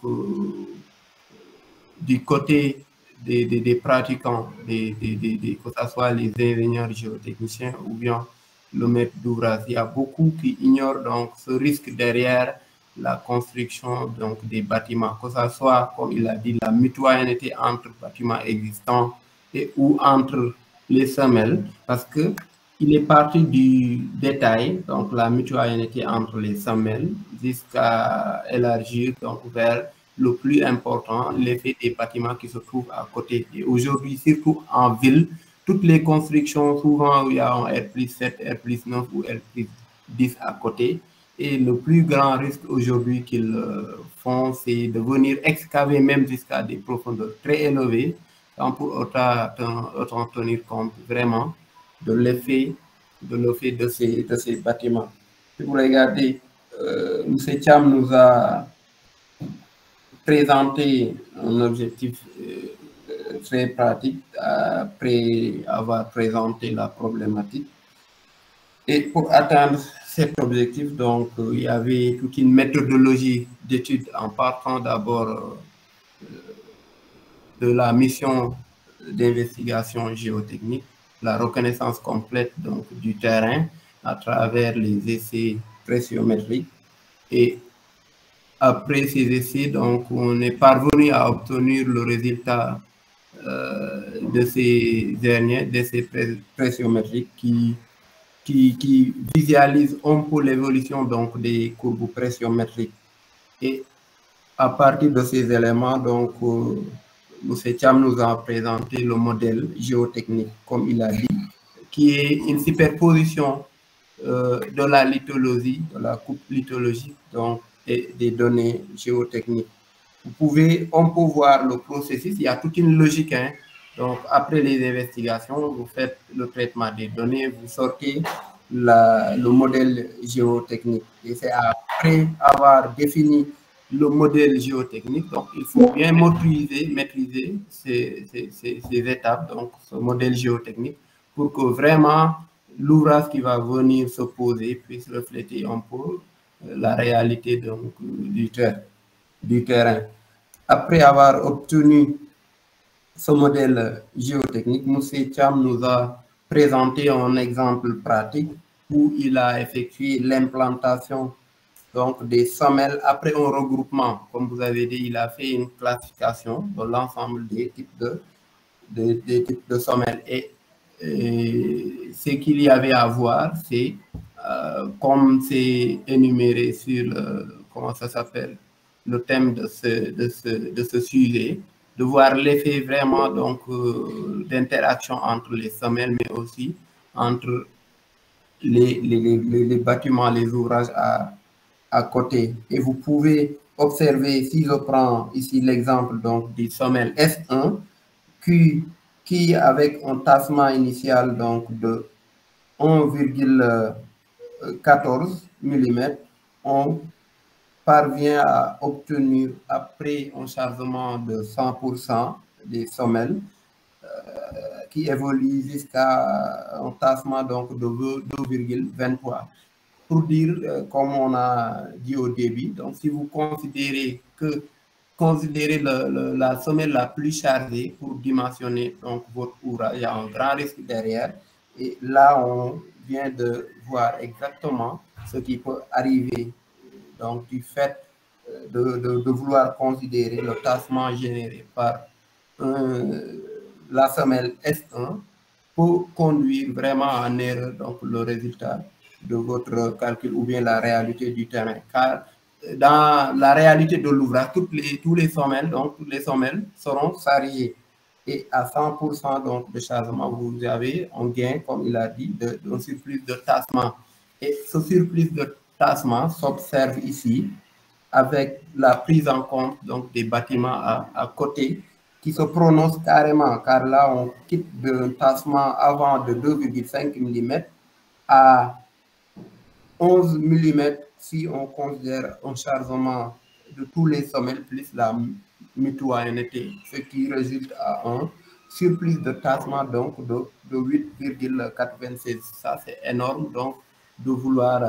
du côté des pratiquants, que ce soit les ingénieurs géotechniciens ou bien le maître d'ouvrage. Il y a beaucoup qui ignorent donc ce risque derrière la construction donc, des bâtiments, que ce soit, comme il a dit, la mitoyenneté entre bâtiments existants et ou entre les semelles, parce que il est parti du détail, donc la mitoyenneté entre les semelles, jusqu'à élargir donc vers le plus important, l'effet des bâtiments qui se trouvent à côté. Et aujourd'hui, surtout en ville, toutes les constructions, souvent où il y a un R+7, R+9 ou R+10 à côté, et le plus grand risque aujourd'hui qu'ils font, c'est de venir excaver même jusqu'à des profondeurs très élevées, sans pour autant tenir compte vraiment de l'effet de ces bâtiments. Si vous regardez, M. Thiam nous a présenté un objectif très pratique après avoir présenté la problématique. Et pour atteindre cet objectif, donc, il y avait toute une méthodologie d'étude en partant d'abord de la mission d'investigation géotechnique, la reconnaissance complète donc, du terrain à travers les essais pressiométriques. Et après ces essais, donc, on est parvenu à obtenir le résultat de ces derniers, d'essais pressiométriques qui visualisent un peu l'évolution donc, des courbes pressiométriques. Et à partir de ces éléments, donc, M. Thiam nous a présenté le modèle géotechnique, comme il a dit, qui est une superposition de la lithologie, de la coupe lithologique, donc, et des données géotechniques. On peut voir le processus, il y a toute une logique. Hein. Donc, après les investigations, vous faites le traitement des données, vous sortez le modèle géotechnique. Et c'est après avoir défini le modèle géotechnique, donc il faut bien maîtriser ces étapes, donc ce modèle géotechnique, pour que vraiment l'ouvrage qui va venir se poser puisse refléter un peu la réalité donc, du terrain. Après avoir obtenu ce modèle géotechnique, M. Thiam nous a présenté un exemple pratique où il a effectué l'implantation donc des semelles après un regroupement. Comme vous avez dit, il a fait une classification de l'ensemble des types de semelles. Et ce qu'il y avait à voir, c'est comme c'est énuméré sur comment ça s'appelle, le thème de ce sujet, de voir l'effet vraiment donc d'interaction entre les semelles, mais aussi entre les bâtiments, les ouvrages à côté. Et vous pouvez observer, si je prends ici l'exemple donc du semelle S1, qui avec un tassement initial donc de 1,14 mm, on parvient à obtenir, après un chargement de 100% des semelles, qui évolue jusqu'à un tassement donc de 2,23. Pour dire, comme on a dit au début, donc si vous considérez la semelle la plus chargée pour dimensionner donc votre ouvrage, il y a un grand risque derrière. Et là, on vient de voir exactement ce qui peut arriver donc du fait de vouloir considérer le tassement généré par la semelle S1 pour conduire vraiment en erreur donc le résultat de votre calcul ou bien la réalité du terrain. Car dans la réalité de l'ouvrage, tous les semelles seront chargées. Et à 100% donc de chargement, vous avez un gain, comme il a dit, d'un surplus de tassement. Et ce surplus de tassement s'observe ici avec la prise en compte donc des bâtiments à côté qui se prononcent carrément, car là on quitte d'un tassement avant de 2,5 mm à 11 mm si on considère un chargement de tous les semelles plus la mitoyenneté, ce qui résulte à un surplus de tassement donc de 8,96. Ça c'est énorme, donc de vouloir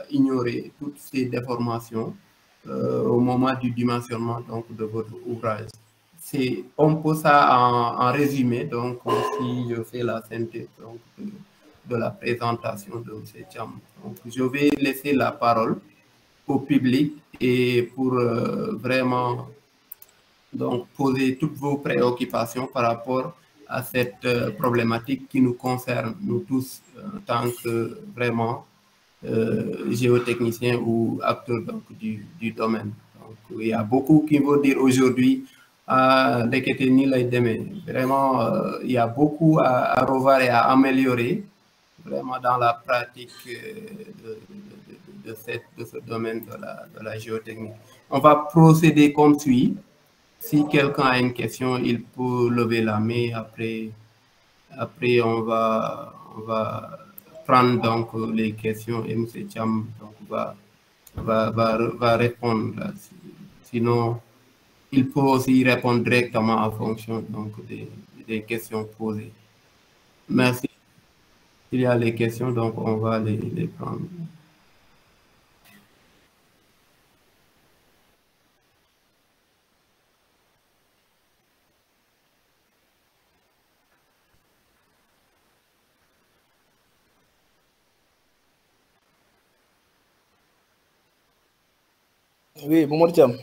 ignorer toutes ces déformations au moment du dimensionnement donc de votre ouvrage. On peut ça en résumé, donc si je fais la synthèse donc, de la présentation de M. Thiam. Donc, je vais laisser la parole au public et pour vraiment donc, poser toutes vos préoccupations par rapport à cette problématique qui nous concerne, nous tous, en tant que vraiment géotechniciens ou acteurs donc, du domaine. Donc, il y a beaucoup qui vont dire aujourd'hui vraiment, il y a beaucoup à revoir et à améliorer vraiment dans la pratique de ce domaine de la géotechnique. On va procéder comme suit. Si quelqu'un a une question, il peut lever la main. Après on va prendre donc les questions et M. Thiam donc, va répondre. Sinon, il peut aussi répondre directement en fonction donc, des questions posées. Merci. S'il y a les questions, donc on va les prendre. Oui, bon Thiam, vous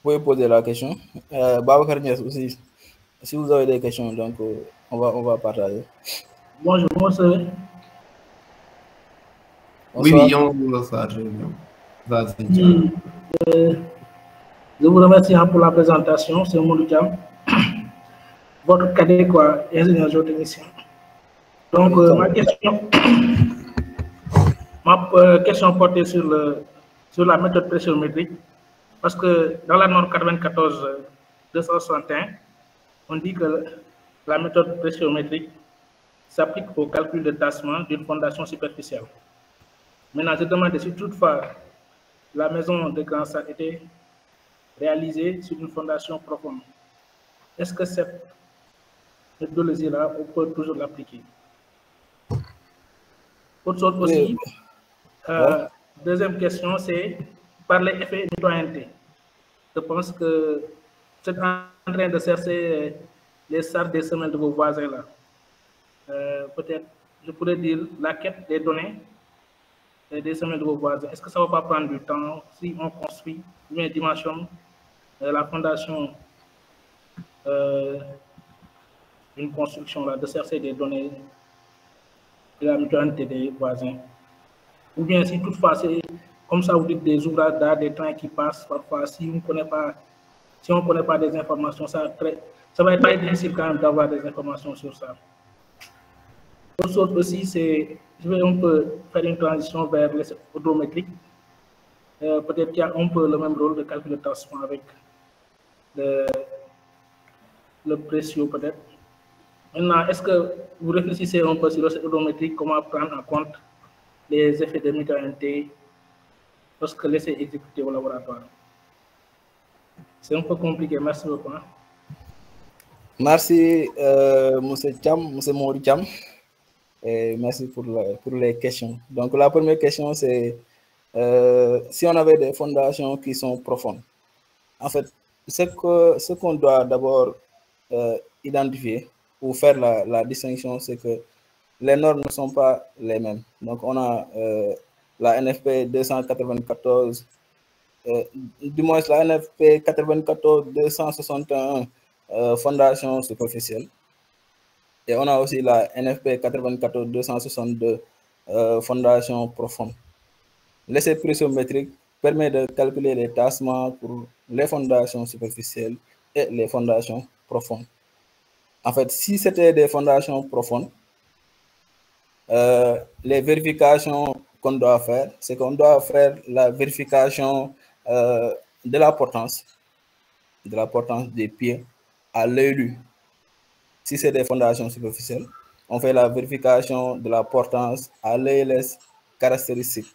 pouvez poser la question. Babacar Niass aussi, si vous avez des questions, donc on va partager. Bonjour, bonsoir. Oui, bonsoir. Vas-y. Je vous remercie pour la présentation, c'est Modou Thiam. Votre cadet, quoi, ingénieur géotechnicien. Donc, ma question portait sur la méthode pressiométrique, parce que dans la norme 94-261, on dit que la méthode pressiométrique s'applique au calcul de tassement d'une fondation superficielle. Maintenant, je demande si toutefois la maison de Grand Salle était réalisée sur une fondation profonde. Est-ce que cette méthodologie-là, on peut toujours l'appliquer? Autre chose aussi, deuxième question, c'est par les effets de mitoyenneté. Je pense que vous êtes en train de chercher les charges des semelles de vos voisins là. Peut-être, je pourrais dire la quête des données des semaines de vos voisins, est-ce que ça ne va pas prendre du temps si on construit ou bien dimensionne la fondation d'une construction là, de chercher des données de la mutualité des voisins? Ou bien si toutefois c'est comme ça, vous dites des ouvrages d'art, des trains qui passent parfois, si on ne connaît pas des informations, ça va être très difficile quand même d'avoir des informations sur ça. Autre chose aussi, c'est, on peut faire une transition vers l'essai odométrique. Peut-être qu'il y a un peu le même rôle de calcul de tassement avec le précieux peut-être. Maintenant, est-ce que vous réfléchissez un peu sur l'essai odométrique, comment prendre en compte les effets de mutualité lorsque l'essai est exécuté au laboratoire? C'est un peu compliqué. Merci beaucoup. Merci, M. Mori Cham. Et merci pour les questions. Donc, la première question, c'est si on avait des fondations qui sont profondes. En fait, ce qu'on doit d'abord identifier ou faire la distinction, c'est que les normes ne sont pas les mêmes. Donc, on a la NFP 294, du moins la NFP 94-261, fondation superficielle. Et on a aussi la NFP 94-262, fondation profonde. L'essai pressiométrique permet de calculer les tassements pour les fondations superficielles et les fondations profondes. En fait, si c'était des fondations profondes, les vérifications qu'on doit faire, c'est qu'on doit faire la vérification de la portance des pieds à l'œil nu. Si c'est des fondations superficielles, on fait la vérification de la portance à l'œil caractéristique.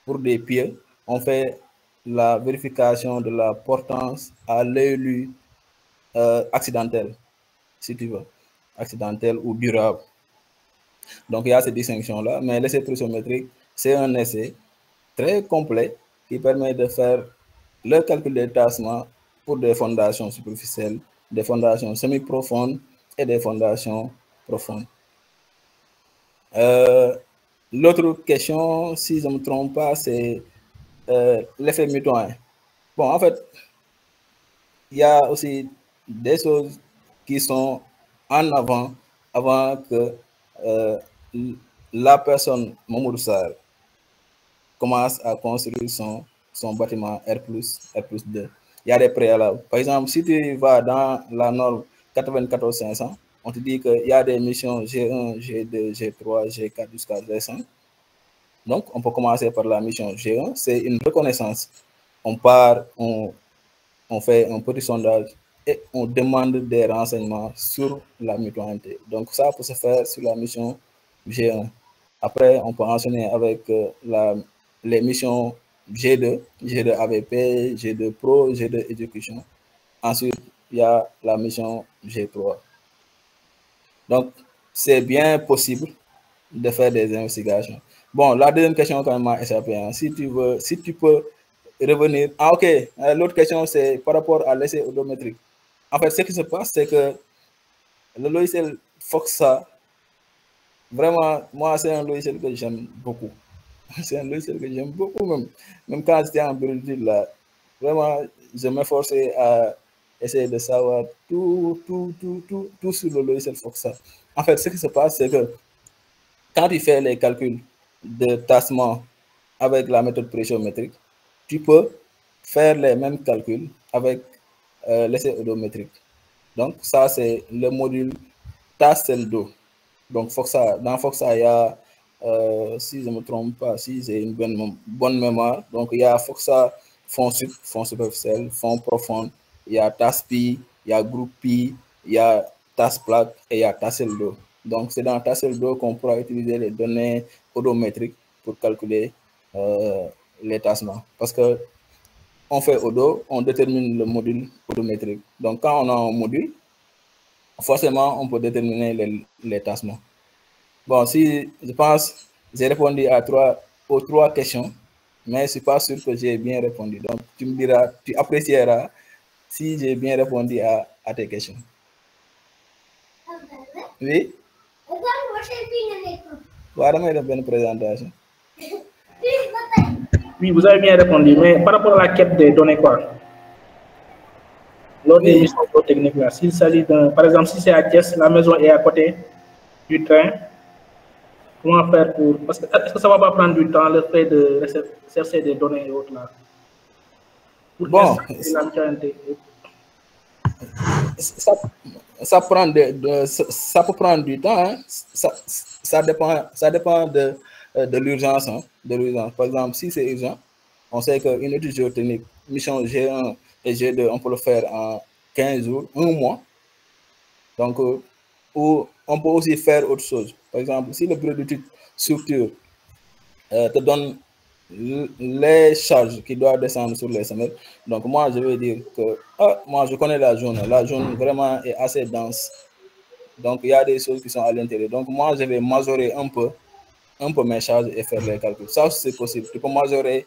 Pour des pieds, on fait la vérification de la portance à l'œil nu accidentel, si tu veux, accidentel ou durable. Donc, il y a cette distinction-là, mais l'essai pressiométrique, c'est un essai très complet qui permet de faire le calcul des tassements pour des fondations superficielles, des fondations semi-profondes et des fondations profondes. L'autre question, si je ne me trompe pas, c'est l'effet mutoyen. Bon, en fait, il y a aussi des choses qui sont en avant que la personne, Mamoudou Sarr, commence à construire son bâtiment R+2. Il y a des préalables. Par exemple, si tu vas dans la norme 94-500, on te dit qu'il y a des missions G1, G2, G3, G4 jusqu'à G5. Donc, on peut commencer par la mission G1. C'est une reconnaissance. On part, on fait un petit sondage et on demande des renseignements sur la mutualité. Donc, ça peut se faire sur la mission G1. Après, on peut enchaîner avec les missions G2, G2 AVP, G2 Pro, G2 Execution. Ensuite, il y a la mission G3. Donc, c'est bien possible de faire des investigations. Bon, la deuxième question quand même m'a échappé. Hein. Si tu peux revenir. Ah, ok. L'autre question, c'est par rapport à l'essai odométrique. En fait, ce qui se passe, c'est que le logiciel Foxa, vraiment, moi, c'est un logiciel que j'aime beaucoup. C'est un logiciel que j'aime beaucoup, même quand j'étais en Belgique, là, vraiment, je m'efforçais à essayer de savoir tout sur le logiciel Foxa. En fait, ce qui se passe, c'est que quand tu fais les calculs de tassement avec la méthode pressiométrique, tu peux faire les mêmes calculs avec l'essai odométrique. Donc, ça, c'est le module TASSELDO. Donc, dans Foxa, il y a, si je ne me trompe pas, si j'ai une bonne mémoire, donc il y a Foxa fond superficiel, fond profond, il y a TASPI, il y a GroupPi, il y a TASPLAT et il y a TASSELDO. Donc, c'est dans TASSELDO qu'on pourra utiliser les données odométriques pour calculer les tassements. Parce que on fait odo, on détermine le module odométrique. Donc, quand on a un module, forcément, on peut déterminer les tassements. Bon, si je pense, j'ai répondu aux trois questions, mais je ne suis pas sûr que j'ai bien répondu. Donc, tu me diras, tu apprécieras si j'ai bien répondu à tes questions. Oui? Voilà, je vais faire une présentation. Oui, vous avez bien répondu, mais par rapport à la quête des données, quoi, lors des missions techniques, là, s'il s'agit d'un, par exemple, si c'est à Thiès, la maison est à côté du train, comment faire pour, parce que est-ce que ça va pas prendre du temps le fait de chercher des données et autres là? Pour Bon, la mutualité. ça prend ça peut prendre du temps, hein. Ça dépend de l'urgence, hein, de l'urgence. Par exemple, si c'est urgent, on sait qu'une étude géotechnique, mission G1 et G2, on peut le faire en 15 jours, un mois. Donc, ou on peut aussi faire autre chose. Par exemple, si le bureau d'études structure te donne les charges qui doivent descendre sur les semelles, donc moi je vais dire que moi je connais la zone vraiment est assez dense, donc il y a des choses qui sont à l'intérieur, donc moi je vais majorer un peu mes charges et faire les calculs. Ça c'est possible, tu peux majorer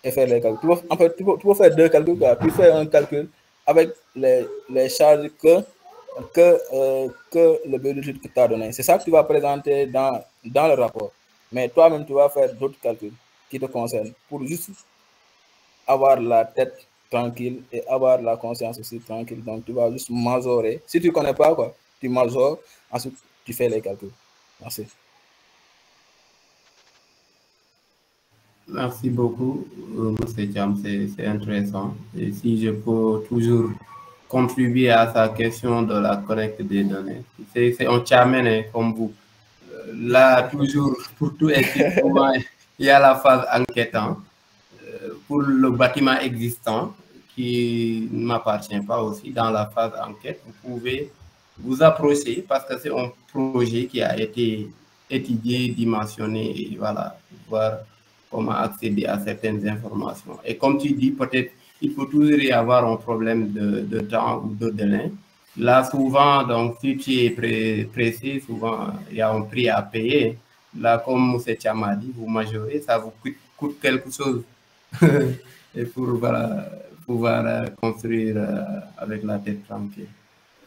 et faire les calculs. En fait, tu peux faire deux calculs, tu fais un calcul avec les charges que le bureau d'études t'a donné. C'est ça que tu vas présenter dans le rapport, mais toi-même tu vas faire d'autres calculs qui te concernent pour juste avoir la tête tranquille et avoir la conscience aussi tranquille. Donc, tu vas juste majorer. Si tu ne connais pas, quoi, tu majores, ensuite tu fais les calculs. Merci. Merci beaucoup, M. Thiam, c'est intéressant. Et si je peux toujours contribuer à sa question de la collecte des données, c'est un Thiamène comme vous. Là, toujours, pour tout équipement, il y a la phase enquêtante. Pour le bâtiment existant, qui ne m'appartient pas aussi, dans la phase enquête, vous pouvez vous approcher parce que c'est un projet qui a été étudié, dimensionné, et voilà, voir comment accéder à certaines informations. Et comme tu dis, peut-être il faut toujours y avoir un problème de temps ou de délai. Là, souvent, donc, si tu es pressé, souvent, il y a un prix à payer. Là, comme M. Thiam a dit, vous majorez, ça vous coûte quelque chose. Et pour voilà, pouvoir construire avec la tête tranquille.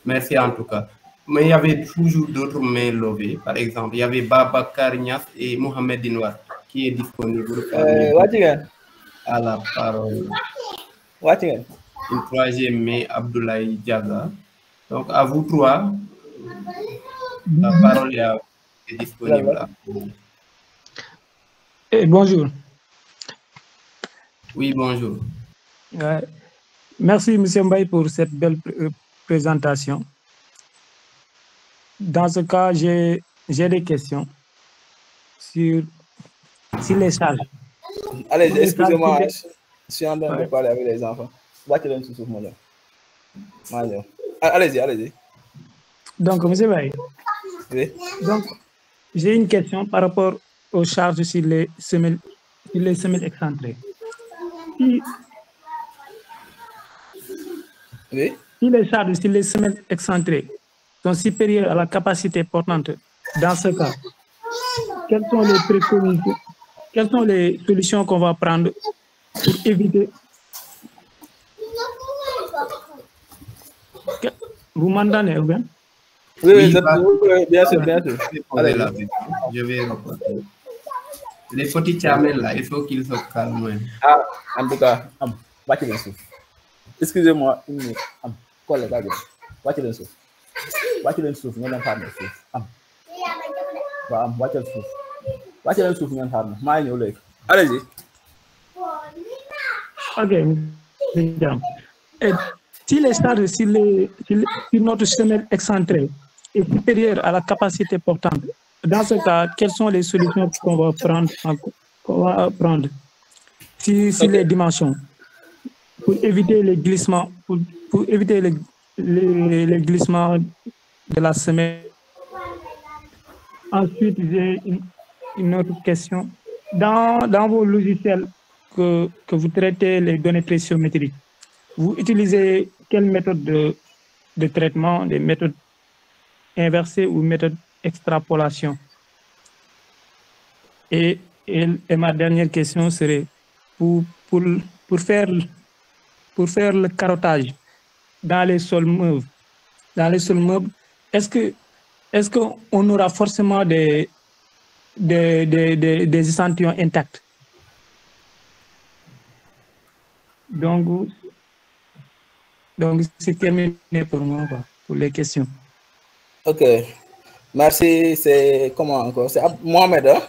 Merci en tout cas. Mais il y avait toujours d'autres mains levées. Par exemple, il y avait Baba Karnias et Mohamed Dinouar qui est disponible à la parole. Une troisième main, Abdoulaye Diaga. Donc, à vous trois, la parole est disponible. Bonjour. Oui, bonjour. Merci, M. Mbaye, pour cette belle présentation. Dans ce cas, j'ai des questions sur les charges. Allez, excusez-moi, je suis en train de parler avec les enfants. Allez-y. Donc, M. Mbaye, donc, j'ai une question par rapport aux charges sur les semelles excentrées. Si les charges sur les semelles excentrées sont supérieures à la capacité portante, dans ce cas, quelles sont les solutions qu'on va prendre pour éviter... Vous m'entendez ou bien? Oui, bien sûr. Allez, je vais répondre. Les petits Thiamènes là, il faut qu'ils se calment. En tout cas, excusez-moi, une minute. Allez-y. Ok. Et si les charges sur notre semelle excentrée est supérieure à la capacité portante, dans ce cas, quelles sont les solutions qu'on va prendre sur les dimensions pour éviter les glissements, pour éviter les glissements de la semelle? Ensuite, j'ai une autre question. Dans vos logiciels que vous traitez les données pressiométriques, vous utilisez quelle méthode de traitement, des méthodes inversées ou méthodes extrapolation? Et ma dernière question serait pour faire le carottage dans les sols meubles. Est-ce qu'on aura forcément des échantillons intacts? Donc c'est terminé pour moi, quoi, pour les questions. Ok. Merci. C'est comment encore? C'est Mohamed, hein?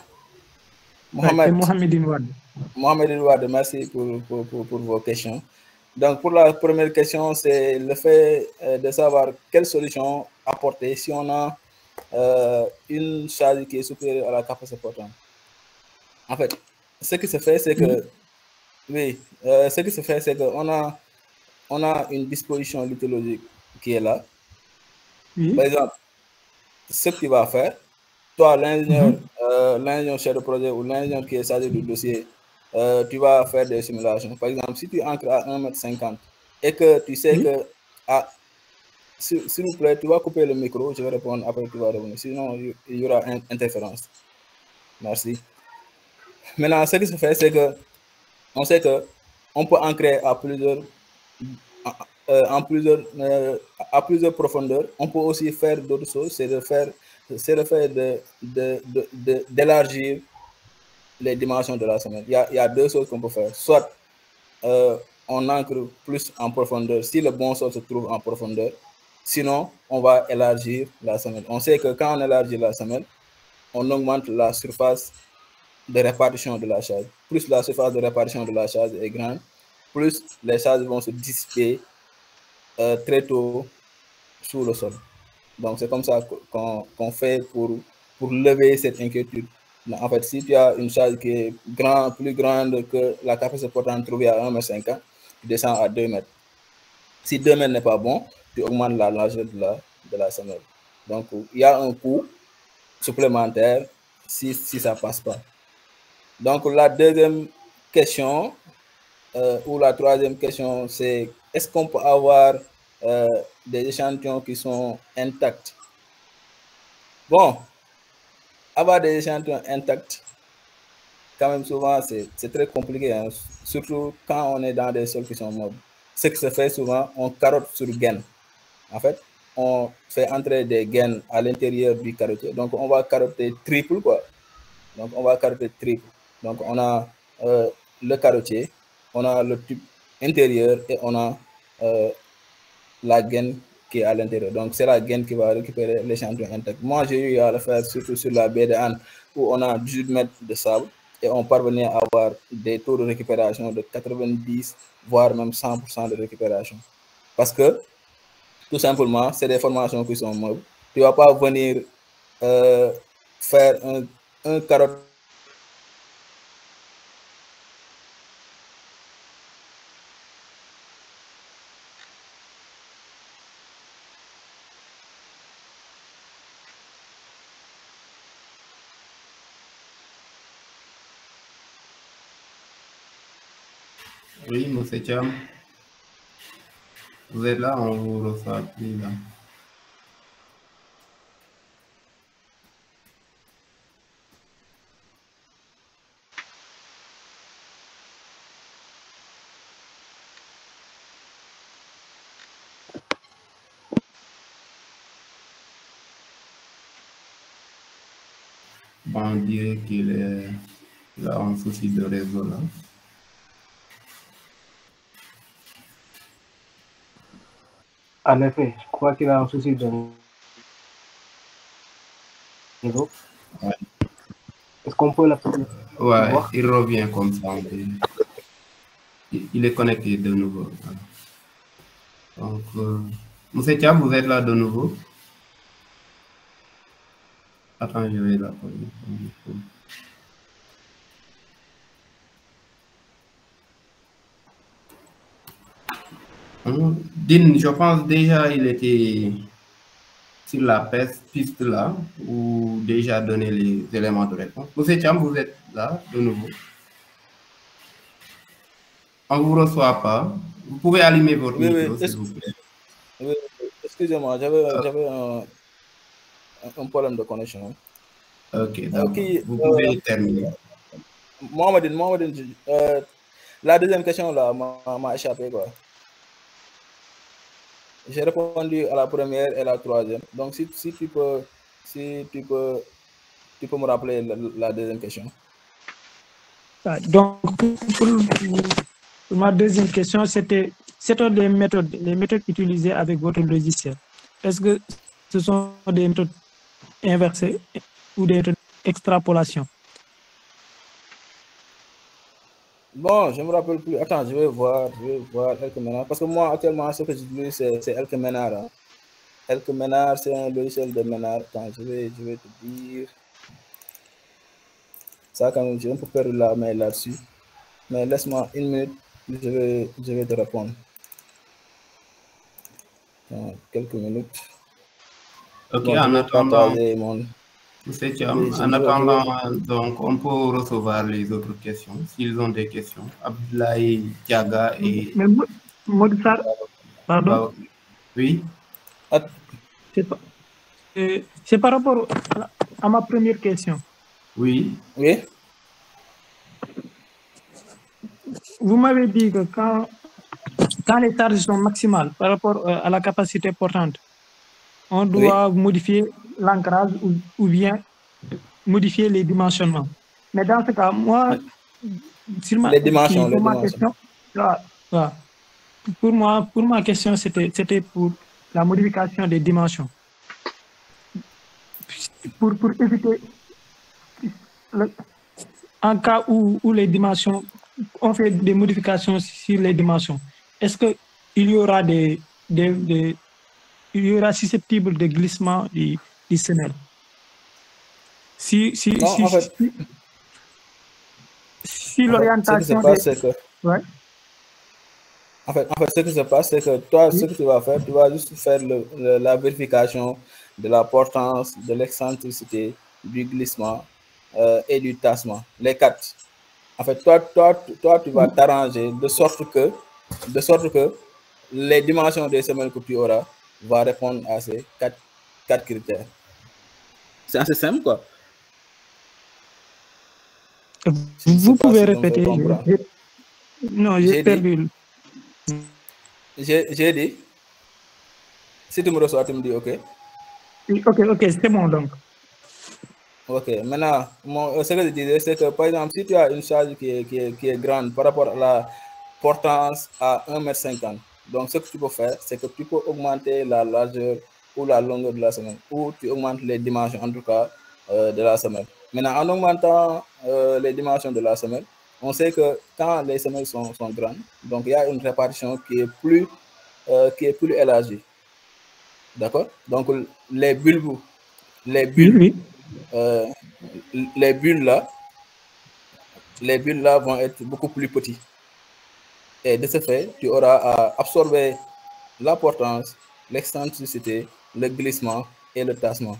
Mohamed. Mohamedine Wade. Mohamedine Wade, merci pour vos questions. Donc, pour la première question, c'est le fait de savoir quelle solution apporter si on a une charge qui est supérieure à la capacité portante. En fait, ce qui se fait, c'est que, ce qui se fait, c'est qu'on a une disposition lithologique qui est là. Par exemple, ce que tu vas faire, toi, l'ingénieur chef de projet ou l'ingénieur qui est chargé du dossier, tu vas faire des simulations. Par exemple, si tu ancres à 1,50 m et que tu sais que, s'il vous plaît, tu vas couper le micro, je vais répondre après, tu vas revenir. Sinon, il y aura une interférence. Merci. Maintenant, ce qui se fait, c'est que on sait que on peut ancrer à plusieurs profondeurs. On peut aussi faire d'autres choses, c'est le fait d'élargir les dimensions de la semelle. Il y a deux choses qu'on peut faire. Soit on ancre plus en profondeur si le bon sol se trouve en profondeur. Sinon, on va élargir la semelle. On sait que quand on élargit la semelle, on augmente la surface de répartition de la charge. Plus la surface de répartition de la charge est grande, plus les charges vont se dissiper très tôt sous le sol. Donc, c'est comme ça qu'on fait pour lever cette inquiétude. En fait, si tu as une charge qui est plus grande que la capacité portante trouvée à 1,50 m, tu descends à 2 mètres. Si 2 mètres n'est pas bon, tu augmentes la largeur de la semelle. Donc, il y a un coût supplémentaire si ça ne passe pas. Donc, la deuxième question, ou la troisième question, c'est est-ce qu'on peut avoir des échantillons qui sont intacts? Bon, avoir des échantillons intacts, quand même souvent, c'est très compliqué, hein, surtout quand on est dans des sols qui sont mobiles. Ce qui se fait souvent, on carotte sur gaine. En fait, on fait entrer des gaines à l'intérieur du carottier. Donc, on va carotter triple, quoi. Donc, on va carotter triple. Donc, on a le carottier, on a le tube intérieur et on a la gaine qui est à l'intérieur. Donc, c'est la gaine qui va récupérer l'échantillon intact. Moi, j'ai eu à le faire surtout sur la baie de Anne où on a 18 mètres de sable et on parvenait à avoir des taux de récupération de 90, voire même 100% de récupération. Parce que, tout simplement, c'est des formations qui sont mobiles. Tu ne vas pas venir faire un carotte. Oui, monsieur Cham. Vous êtes là, on vous reçoit plus là. Bon, on dirait qu'il est là un souci de réseau là. En effet, je crois qu'il a un souci de réseau. Ouais. Est-ce qu'on peut la Ouais, voir? il revient comme ça. Il est connecté de nouveau. Donc, monsieur Cham, vous êtes là de nouveau? Attends, je vais là. Din, je pense déjà il était sur la piste là, ou déjà donné les éléments de réponse. Monsieur Cham, vous êtes là de nouveau? On ne vous reçoit pas. Vous pouvez allumer votre micro, s'il vous plaît. Oui, excusez-moi, j'avais un problème de connexion. Ok, d'accord. Vous pouvez terminer. Mohamed, la deuxième question là m'a échappé, quoi. J'ai répondu à la première et la troisième. Donc, si tu peux me rappeler la deuxième question. Donc, Ma deuxième question, c'était les méthodes utilisées avec votre logiciel. Est-ce que ce sont des méthodes inversées ou des méthodes d'extrapolation? Bon, je me rappelle plus. Attends, je vais voir Elkemenar. Parce que moi, actuellement, ce que j'utilise, c'est Elkemenar. Hein. Elkemenar, c'est un logiciel de Ménard. Attends, je vais te dire. Ça, quand même, j'ai un peu perdu la main là-dessus. Mais laisse-moi une minute, je vais te répondre. Dans quelques minutes. Ok, bon, en attendant, Monsieur Thiam, en attendant, donc, on peut recevoir les autres questions, s'ils ont des questions. Abdoulaye Diaga et... Mais Modifar, pardon? Oui. C'est par rapport à ma première question. Oui. Oui. Vous m'avez dit que quand les charges sont maximales par rapport à la capacité portante, on doit modifier l'ancrage ou bien modifier les dimensionnements. Mais dans ce cas, moi, les dimensions. Question, pour ma question, c'était pour la modification des dimensions. Pour éviter, en cas où les dimensions, on fait des modifications sur les dimensions, est-ce qu'il y aura il y aura susceptible de glissement du semelle? Si l'orientation... Ouais. En fait, ce qui se passe, c'est que toi, ce que tu vas faire, tu vas juste faire la vérification de la portance, de l'excentricité, du glissement et du tassement, les quatre. En fait, toi tu vas t'arranger de sorte que les dimensions des semelles que tu auras vont répondre à ces quatre critères. C'est assez simple, quoi. Vous pouvez répéter. Non, j'ai perdu. J'ai dit, si tu me reçois, tu me dis OK. OK, c'est bon donc. OK, maintenant, ce que je disais, c'est que par exemple, si tu as une charge qui est grande par rapport à la portance à 1,50 m, donc ce que tu peux faire, c'est que tu peux augmenter la largeur ou la longueur de la semelle, ou tu augmentes les dimensions, en tout cas, de la semelle. Maintenant, en augmentant les dimensions de la semelle, on sait que quand les semelles sont grandes, donc il y a une répartition qui est plus élargie. D'accord? Donc, les bulles là vont être beaucoup plus petits. Et de ce fait, tu auras à absorber la portance, l'excentricité, le glissement et le tassement.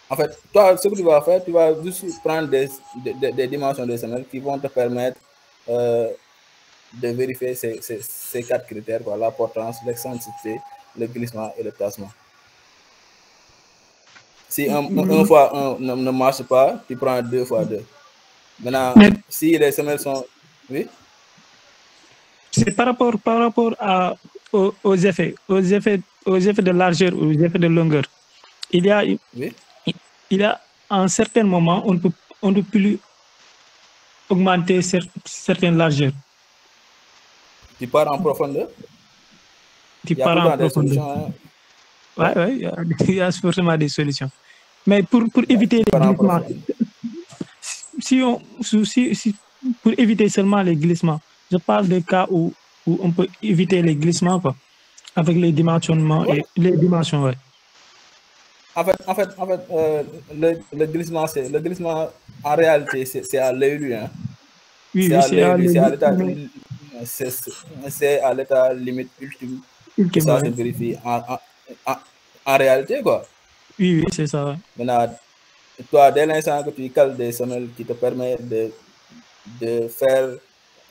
En fait, toi, ce que tu vas faire, tu vas juste prendre des dimensions des semelles qui vont te permettre de vérifier ces quatre critères, quoi, la portance, l'excentricité, le glissement et le tassement. Si un fois 1 ne marche pas, tu prends 2 fois 2. Maintenant, si les semelles sont... Oui? C'est par rapport aux effets de largeur, aux effets de longueur. Il y a un certain moment, on ne peut plus augmenter certaines largeurs. Tu pars en profondeur? Tu pars en profondeur. Oui, il y a forcément des solutions. Mais pour éviter les glissements, pour éviter seulement les glissements, je parle des cas où on peut éviter les glissements, quoi, avec les dimensionnements et les dimensions, ouais. En fait, le glissement, en réalité, c'est à l'œil nu. Hein. Oui, c'est à l'état limite ultime. Ça se vérifie en réalité, quoi. Oui, c'est ça. Ouais. Maintenant, toi, dès l'instant que tu cales des semelles qui te permettent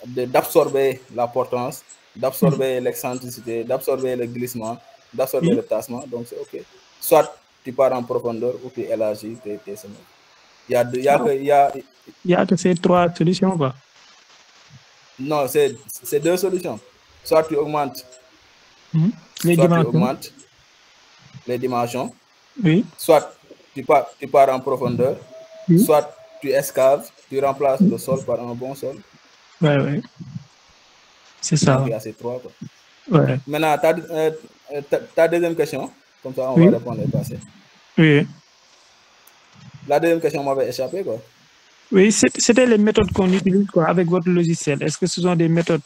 d'absorber la portance, d'absorber l'excentricité, d'absorber le glissement, d'absorber le tassement, donc c'est OK. Soit tu pars en profondeur ou tu élargis tes semelles. Il y a que ces 3 solutions, quoi. Non, c'est 2 solutions. Soit tu augmentes, les dimensions, oui. Soit tu pars en profondeur, soit tu excaves, tu remplaces le sol par un bon sol. Oui. C'est ça. Donc, il y a ces 3, quoi. Ouais. Maintenant, ta deuxième question, comme ça, on Oui. va répondre et passer. Oui. La deuxième question m'avait échappé, quoi. Oui, c'était les méthodes qu'on utilise quoi, avec votre logiciel. Est-ce que ce sont des méthodes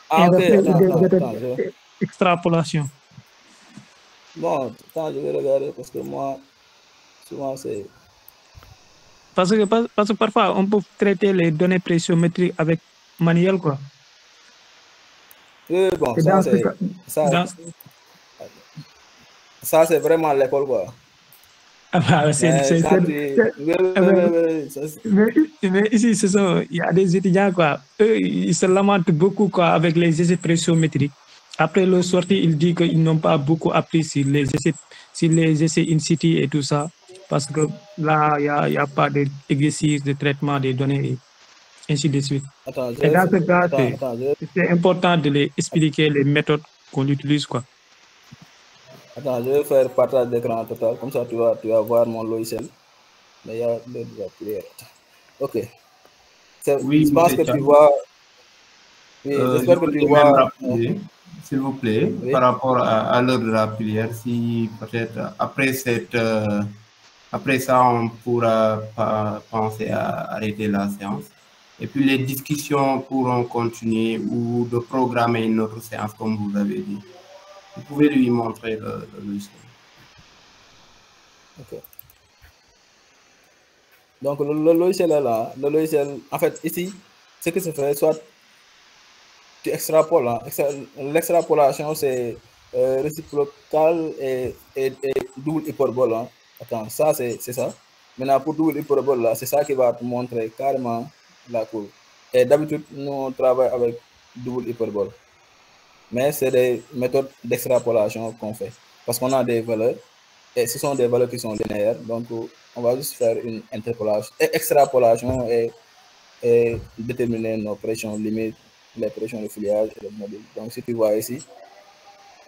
Ah, ok, inversées ou des méthodes attends, extrapolation? Bon, attends, je vais regarder parce que moi, souvent, c'est... Parce que parfois, on peut traiter les données pressiométriques avec manuel, quoi. Oui, bon, Et ça, dans ce c'est... cas- Ça, dans- ça c'est vraiment l'école, quoi. Ah bah, Mais quand tu... ah ben, Oui, ça, mais ici, il y a des étudiants, quoi. Eux, ils se lamentent beaucoup, quoi, avec les essais pressiométriques. Après leur sortie, ils disent qu'ils n'ont pas beaucoup appris sur les essais in situ et tout ça. Parce que là, il y a pas d'exercice de traitement des données, et ainsi de suite. attends, Et dans ce cas, attends, c'est important de les expliquer les méthodes qu'on utilise, quoi. Attends, je vais faire partage d'écran total, comme ça tu vas voir mon logiciel. Mais il y a l'heure de la prière. Ok. Oui, Je pense monsieur que tu Cham. vois. Oui, Je j'espère que tu voulais vois. même rappeler, s'il vous plaît, Oui. par rapport à l'heure de la prière, si peut-être après ça, on pourra pas penser à arrêter la séance. Et puis les discussions pourront continuer ou de programmer une autre séance, comme vous avez dit. Vous pouvez lui montrer le logiciel. Ok. Donc, le logiciel est là. Le logiciel, en fait, ici, ce que ça fait, soit tu extrapoles. Hein. L'extrapolation, c'est réciprocal et double hyperbole. Hein. Attends, ça, c'est ça. Maintenant, pour double hyperbole, là, c'est ça qui va te montrer carrément la courbe. Et d'habitude, nous, on travaille avec double hyperbole. Mais c'est des méthodes d'extrapolation qu'on fait. Parce qu'on a des valeurs, et ce sont des valeurs qui sont linéaires. Donc, on va juste faire une interpolation, extrapolation et déterminer nos pressions limites, les pressions de filiage et le module. Donc, si tu vois ici,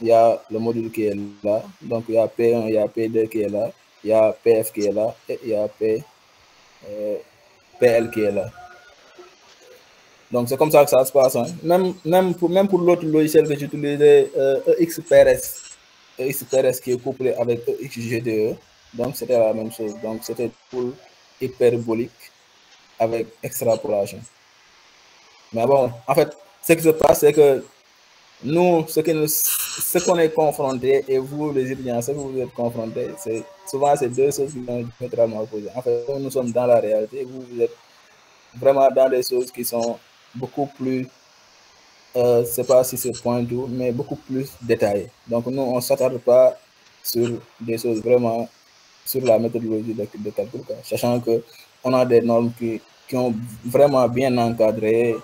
il y a le module qui est là. Donc, il y a P1, il y a P2 qui est là, il y a PF qui est là, et il y a PL qui est là. Donc, c'est comme ça que ça se passe. Hein. Même pour l'autre logiciel que j'utilisais, EXPRS qui est couplé avec EXGDE, donc c'était la même chose. Donc, c'était pour hyperbolique avec extrapolation. Mais bon, en fait, ce qui se passe, c'est que nous, ce qu'on est confronté, et vous, les étudiants, ce que vous êtes confrontés, souvent ces deux choses qui sont diamétralement opposées. En fait, nous sommes dans la réalité, vous êtes vraiment dans des choses qui sont beaucoup plus, je ne sais pas si c'est pointu, mais beaucoup plus détaillées. Donc, nous, on ne s'attarde pas sur des choses vraiment, sur la méthodologie de calcul, sachant qu'on a des normes qui ont vraiment bien encadré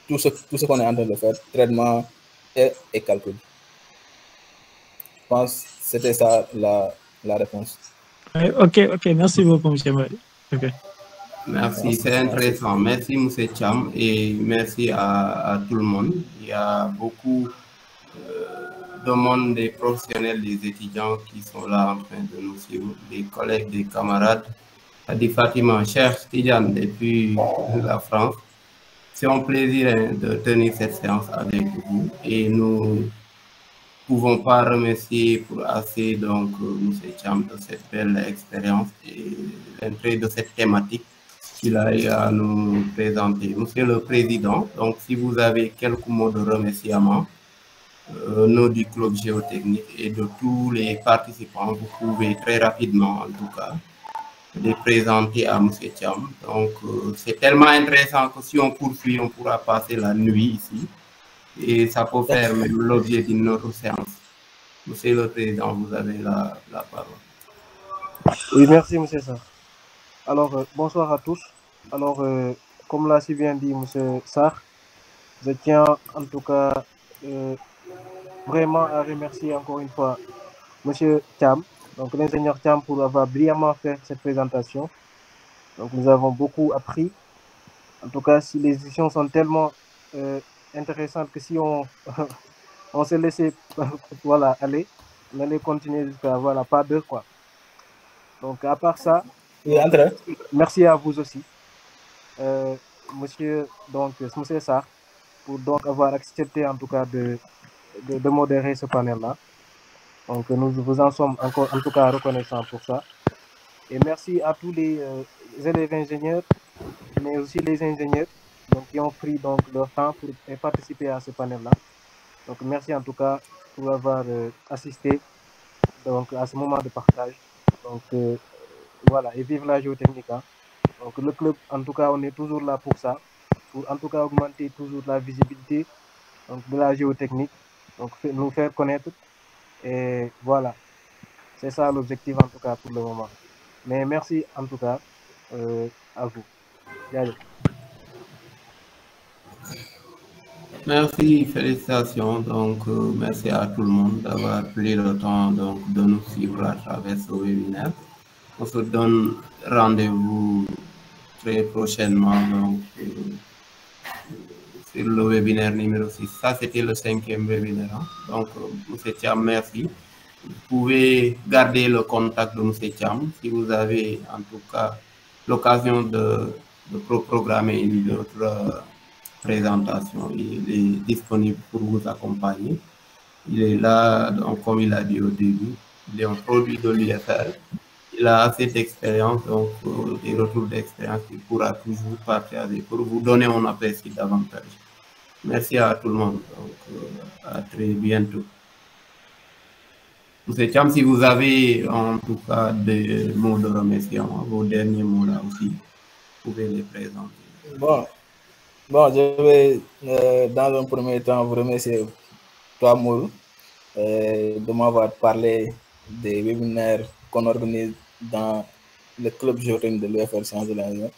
tout ce qu'on est en train de faire, traitement et calcul. Je pense que c'était ça la réponse. Ok, merci beaucoup, M. Mari. Okay. Merci, c'est intéressant. Merci, M. Cham, et merci à tout le monde. Il y a beaucoup de monde, des professionnels, des étudiants qui sont là en train de nous suivre, des collègues, des camarades. Adi Fatima, cher Tidiane, depuis la France. C'est un plaisir de tenir cette séance avec vous et nous ne pouvons pas remercier pour assez donc M. Cham de cette belle expérience et l'entrée de cette thématique qu'il a eu à nous présenter. Monsieur le Président, donc si vous avez quelques mots de remerciement, nom du club géotechnique et de tous les participants, vous pouvez très rapidement en tout cas les présenter à M. Cham. Donc, c'est tellement intéressant que si on poursuit, on pourra passer la nuit ici. Et ça peut faire même l'objet d'une autre séance. Monsieur le Président, vous avez la parole. Oui, merci, M. Sarr. Alors, bonsoir à tous. Alors, comme l'a si bien dit M. Sarr, je tiens en tout cas vraiment à remercier encore une fois M. Cham, donc l'ingénieur Cham, pour avoir brillamment fait cette présentation. Donc nous avons beaucoup appris. En tout cas, si les discussions sont tellement intéressantes que si on se laissait voilà, aller, on allait continuer jusqu'à voilà, pas d'heure, quoi. Donc à part ça, oui, merci à vous aussi. monsieur Sarr pour donc avoir accepté en tout cas de modérer ce panel-là. Donc nous vous en sommes encore en tout cas reconnaissants pour ça. Et merci à tous les élèves ingénieurs, mais aussi les ingénieurs donc, qui ont pris donc, leur temps pour participer à ce panel-là. Donc merci en tout cas pour avoir assisté donc, à ce moment de partage. Donc voilà, et vive la géotechnique. Hein. Donc le club, en tout cas, on est toujours là pour ça, pour en tout cas augmenter toujours la visibilité donc, de la géotechnique, donc nous faire connaître. Et voilà, c'est ça l'objectif en tout cas pour le moment. Mais merci en tout cas à vous. Allez. Merci, félicitations. Donc, merci à tout le monde d'avoir pris le temps donc, de nous suivre à travers ce webinaire. On se donne rendez-vous très prochainement donc, sur le webinaire numéro 6. Ça, c'était le 5e webinaire. Hein. Donc, M. Thiam, merci. Vous pouvez garder le contact de M. Thiam si vous avez en tout cas l'occasion de programmer une autre présentation. Il est disponible pour vous accompagner. Il est là, donc, comme il a dit au début, il est un produit de l'UFR. Il a assez d'expérience, donc des retours d'expérience qu'il pourra toujours partager pour vous donner un apprécié davantage. Merci à tout le monde. Donc, à très bientôt. M. Thiam, si vous avez en tout cas des mots de remerciement, vos derniers mots là aussi, vous pouvez les présenter. Bon, je vais dans un premier temps vous remercier, toi, Mourou, de m'avoir parlé des webinaires qu'on organise dans le club géotechnique de l'UFR Sciences de l'Ingénieur.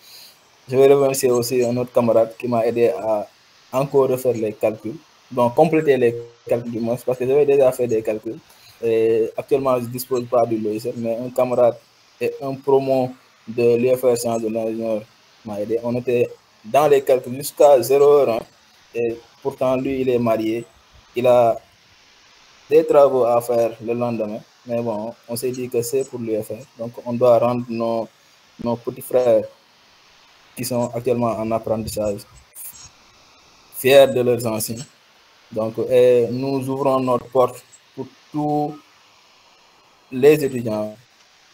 Je vais remercier aussi un autre camarade qui m'a aidé à encore refaire les calculs, donc compléter les calculs du moins, parce que j'avais déjà fait des calculs. Et actuellement, je ne dispose pas du logiciel, mais un camarade et un promo de l'UFR Sciences de l'Ingénieur m'a aidé. On était dans les calculs jusqu'à 0h, hein, et pourtant, lui, il est marié. Il a des travaux à faire le lendemain, mais bon, on s'est dit que c'est pour l'UFR. Donc, on doit rendre nos petits frères qui sont actuellement en apprentissage fiers de leurs anciens. Donc, nous ouvrons notre porte pour tous les étudiants,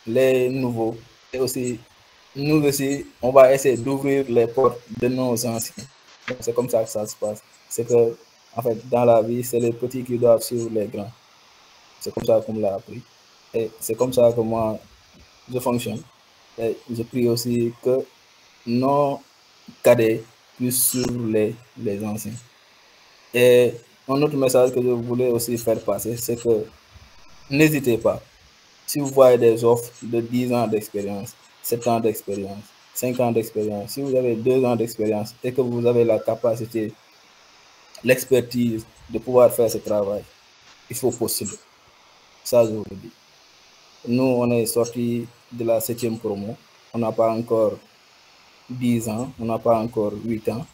les nouveaux, et aussi, nous aussi, on va essayer d'ouvrir les portes de nos anciens. C'est comme ça que ça se passe. C'est que, en fait, dans la vie, c'est les petits qui doivent suivre les grands. C'est comme ça qu'on me l'a appris. Et c'est comme ça que moi, je fonctionne. Et je prie aussi que nos cadets puissent suivre les anciens. Et un autre message que je voulais aussi faire passer, c'est que n'hésitez pas. Si vous voyez des offres de 10 ans d'expérience, 7 ans d'expérience, 5 ans d'expérience, si vous avez 2 ans d'expérience et que vous avez la capacité, l'expertise de pouvoir faire ce travail, il faut postuler. Ça, je vous le dis. Nous, on est sortis de la 7e promo. On n'a pas encore 10 ans, on n'a pas encore 8 ans,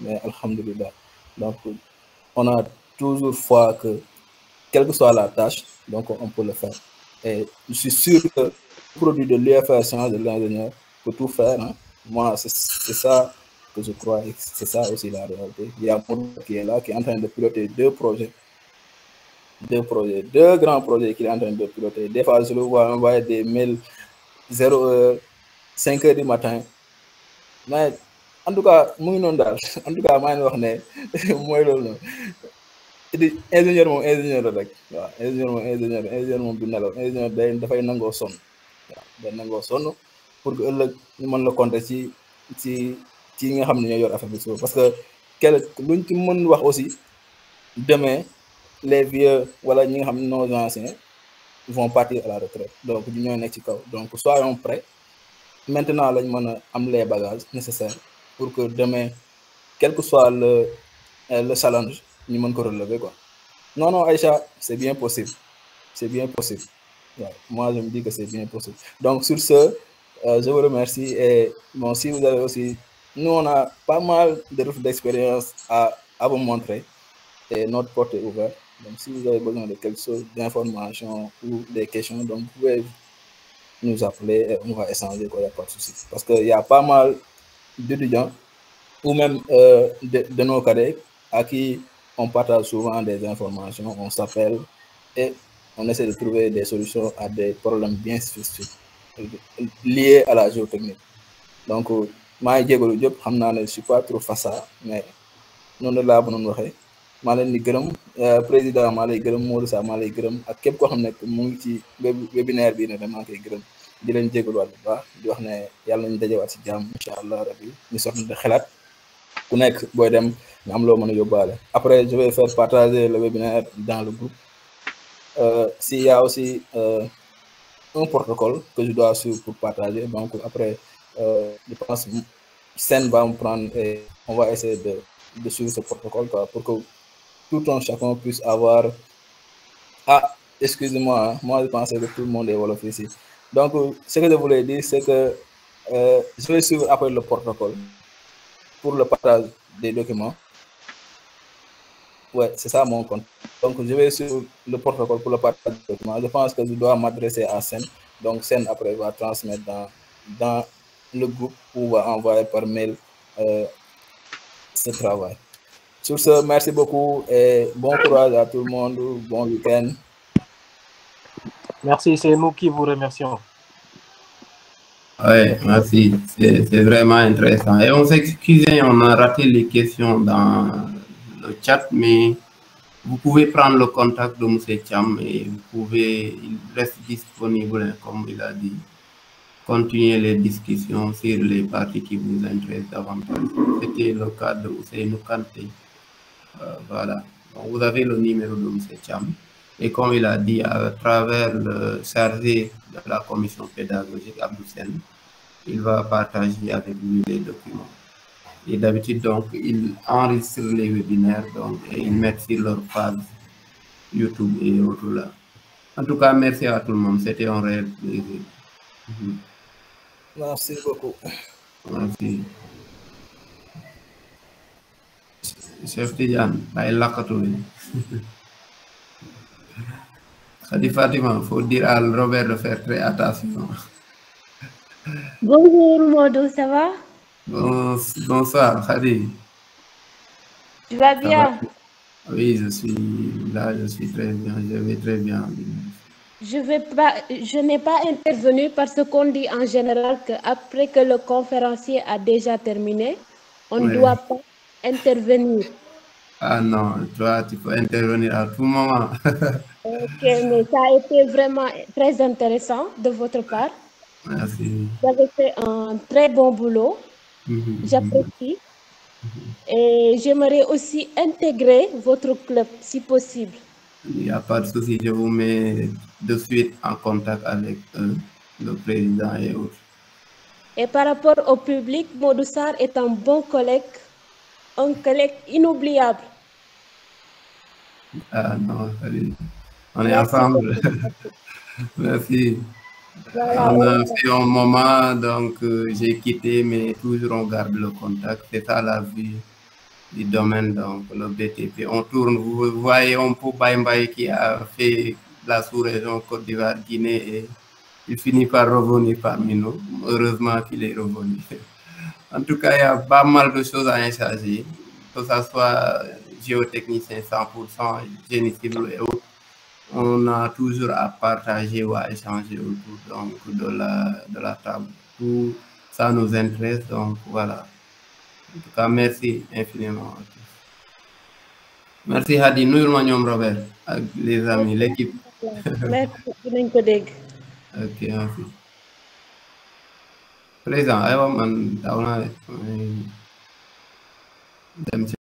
mais alhamdoulilah. Donc, on a toujours foi que, quelle que soit la tâche, donc on peut le faire. Et je suis sûr que le produit de l'UFR Sciences de l'Ingénieur peut tout faire. Hein. Moi, c'est ça que je crois et c'est ça aussi la réalité. Il y a un monde qui est là, qui est en train de piloter deux grands projets qu'il est en train de piloter. Des fois, je le vois envoyer des mails 0h, 5h du matin. Mais en tout cas, en tout cas, ingénieur rek ingénieur du nelaw ingénieur dafay nangoo sonn day nangoo sonn pour que ëllëg ñu mën la compter ci nga xam ne ñoo yor affaire bi suuf parce que luñ ci mën wax aussi demain les vieux wala ñi nga xam ne nos anciens vont partir à la retraite donc ñu ñoo nekk ci kaw donc soyons prêts maintenant lañ mën a am les bagages nécessaires pour que demain quel que soit le challenge ñu mën ko relever quoi. Non, Aïcha, c'est bien possible. C'est bien possible. Ouais, moi, je me dis que c'est bien possible. Donc, sur ce, je vous remercie. Et bon, si vous avez aussi... Nous, on a pas mal d'expérience à vous montrer. Et notre porte est ouverte. Donc, si vous avez besoin de quelque chose, d'informations ou des questions, donc vous pouvez nous appeler et on va échanger, il n'y a pas de souci. Parce qu'il y a pas mal d'étudiants ou même de nos cadets à qui on partage souvent des informations, on s'appelle et on essaie de trouver des solutions à des problèmes bien spécifiques liés à la géotechnique. Donc, je ne suis pas trop face à ça, mais non de là, on waxee maa leen di gërëm président maa lay gërëm Modou Sa maa lay gërëm ak képp koo xam ne mu ngi ci webinaire bi ne damaa koy gërëm di leen jégaluwaat bu baax di wax ne yàlla nañu dajewaat si jàmm incha allah rabi ñu soxla de xalaat ku nekk booy dem nga am loo mën a yóbbaale. Après je vais faire partager le webinaire dans le groupe. S'il y a aussi un protocole que je dois suivre pour partager, donc après je pense Sen va me prendre et on va essayer de suivre ce protocole pour que tout un chacun puisse avoir... Ah, excusez-moi, moi je pensais que tout le monde est Wolof ici. Donc, ce que je voulais dire, c'est que je vais suivre après le protocole pour le partage des documents. Ouais, c'est ça mon compte. Donc, je vais suivre le protocole pour le partage des documents. Je pense que je dois m'adresser à Sen. Donc, Sen après va transmettre dans le groupe ou va envoyer par mail ce travail. Sur ce, merci beaucoup et bon courage à tout le monde. Bon week-end. Merci, c'est nous qui vous remercions. Oui, merci. C'est vraiment intéressant. Et on s'excuse, on a raté les questions dans le chat, mais vous pouvez prendre le contact de M. Thiam et il reste disponible, comme il a dit, continuer les discussions sur les parties qui vous intéressent davantage. C'était le cas de Ousseynou Kanté. Voilà. Donc, vous avez le numéro de M. Thiam. Et comme il a dit, à travers le chargé de la commission pédagogique, Abdou Sen, il va partager avec lui les documents. Et d'habitude, donc, il enregistre les webinaires donc, et ils mettent sur leur page YouTube et autres là. En tout cas, merci à tout le monde. C'était un réel plaisir. Merci beaucoup. Merci. Chef Tidiane, il l'a Khadi Fatima, il faut dire à Robert de faire très attention. Bonjour Modou, ça va? Bonsoir Khadi. Tu vas bien? Oui, je suis là, je suis très bien, je vais très bien. Je n'ai pas intervenu parce qu'on dit en général qu'après que le conférencier a déjà terminé, on ne doit pas intervenir. Ah non, toi, tu peux intervenir à tout moment. Ok, mais ça a été vraiment très intéressant de votre part. Merci. Vous avez fait un très bon boulot. J'apprécie. Et j'aimerais aussi intégrer votre club, si possible. Il n'y a pas de souci, je vous mets de suite en contact avec le président et autres. Et par rapport au public, Modou Sarr est un bon collègue, un collègue inoubliable. Ah non, on est ensemble. Merci. Voilà, on a fait un moment, donc j'ai quitté, mais toujours on garde le contact. C'est ça la vie du domaine, donc le BTP. On tourne, vous voyez un peu Baye qui a fait la sous-région Côte d'Ivoire, Guinée, et il finit par revenir parmi nous. Heureusement qu'il est revenu. En tout cas, il y a pas mal de choses à échanger, que ce soit géotechnicien 100%, génie civil et autres. On a toujours à partager ou à échanger autour donc, de la table. Tout ça nous intéresse, donc voilà. En tout cas, merci infiniment à tous. Merci Hadi, nous le Robert, avec les amis, l'équipe. Merci, ok, merci. Président, aywa man daw naa de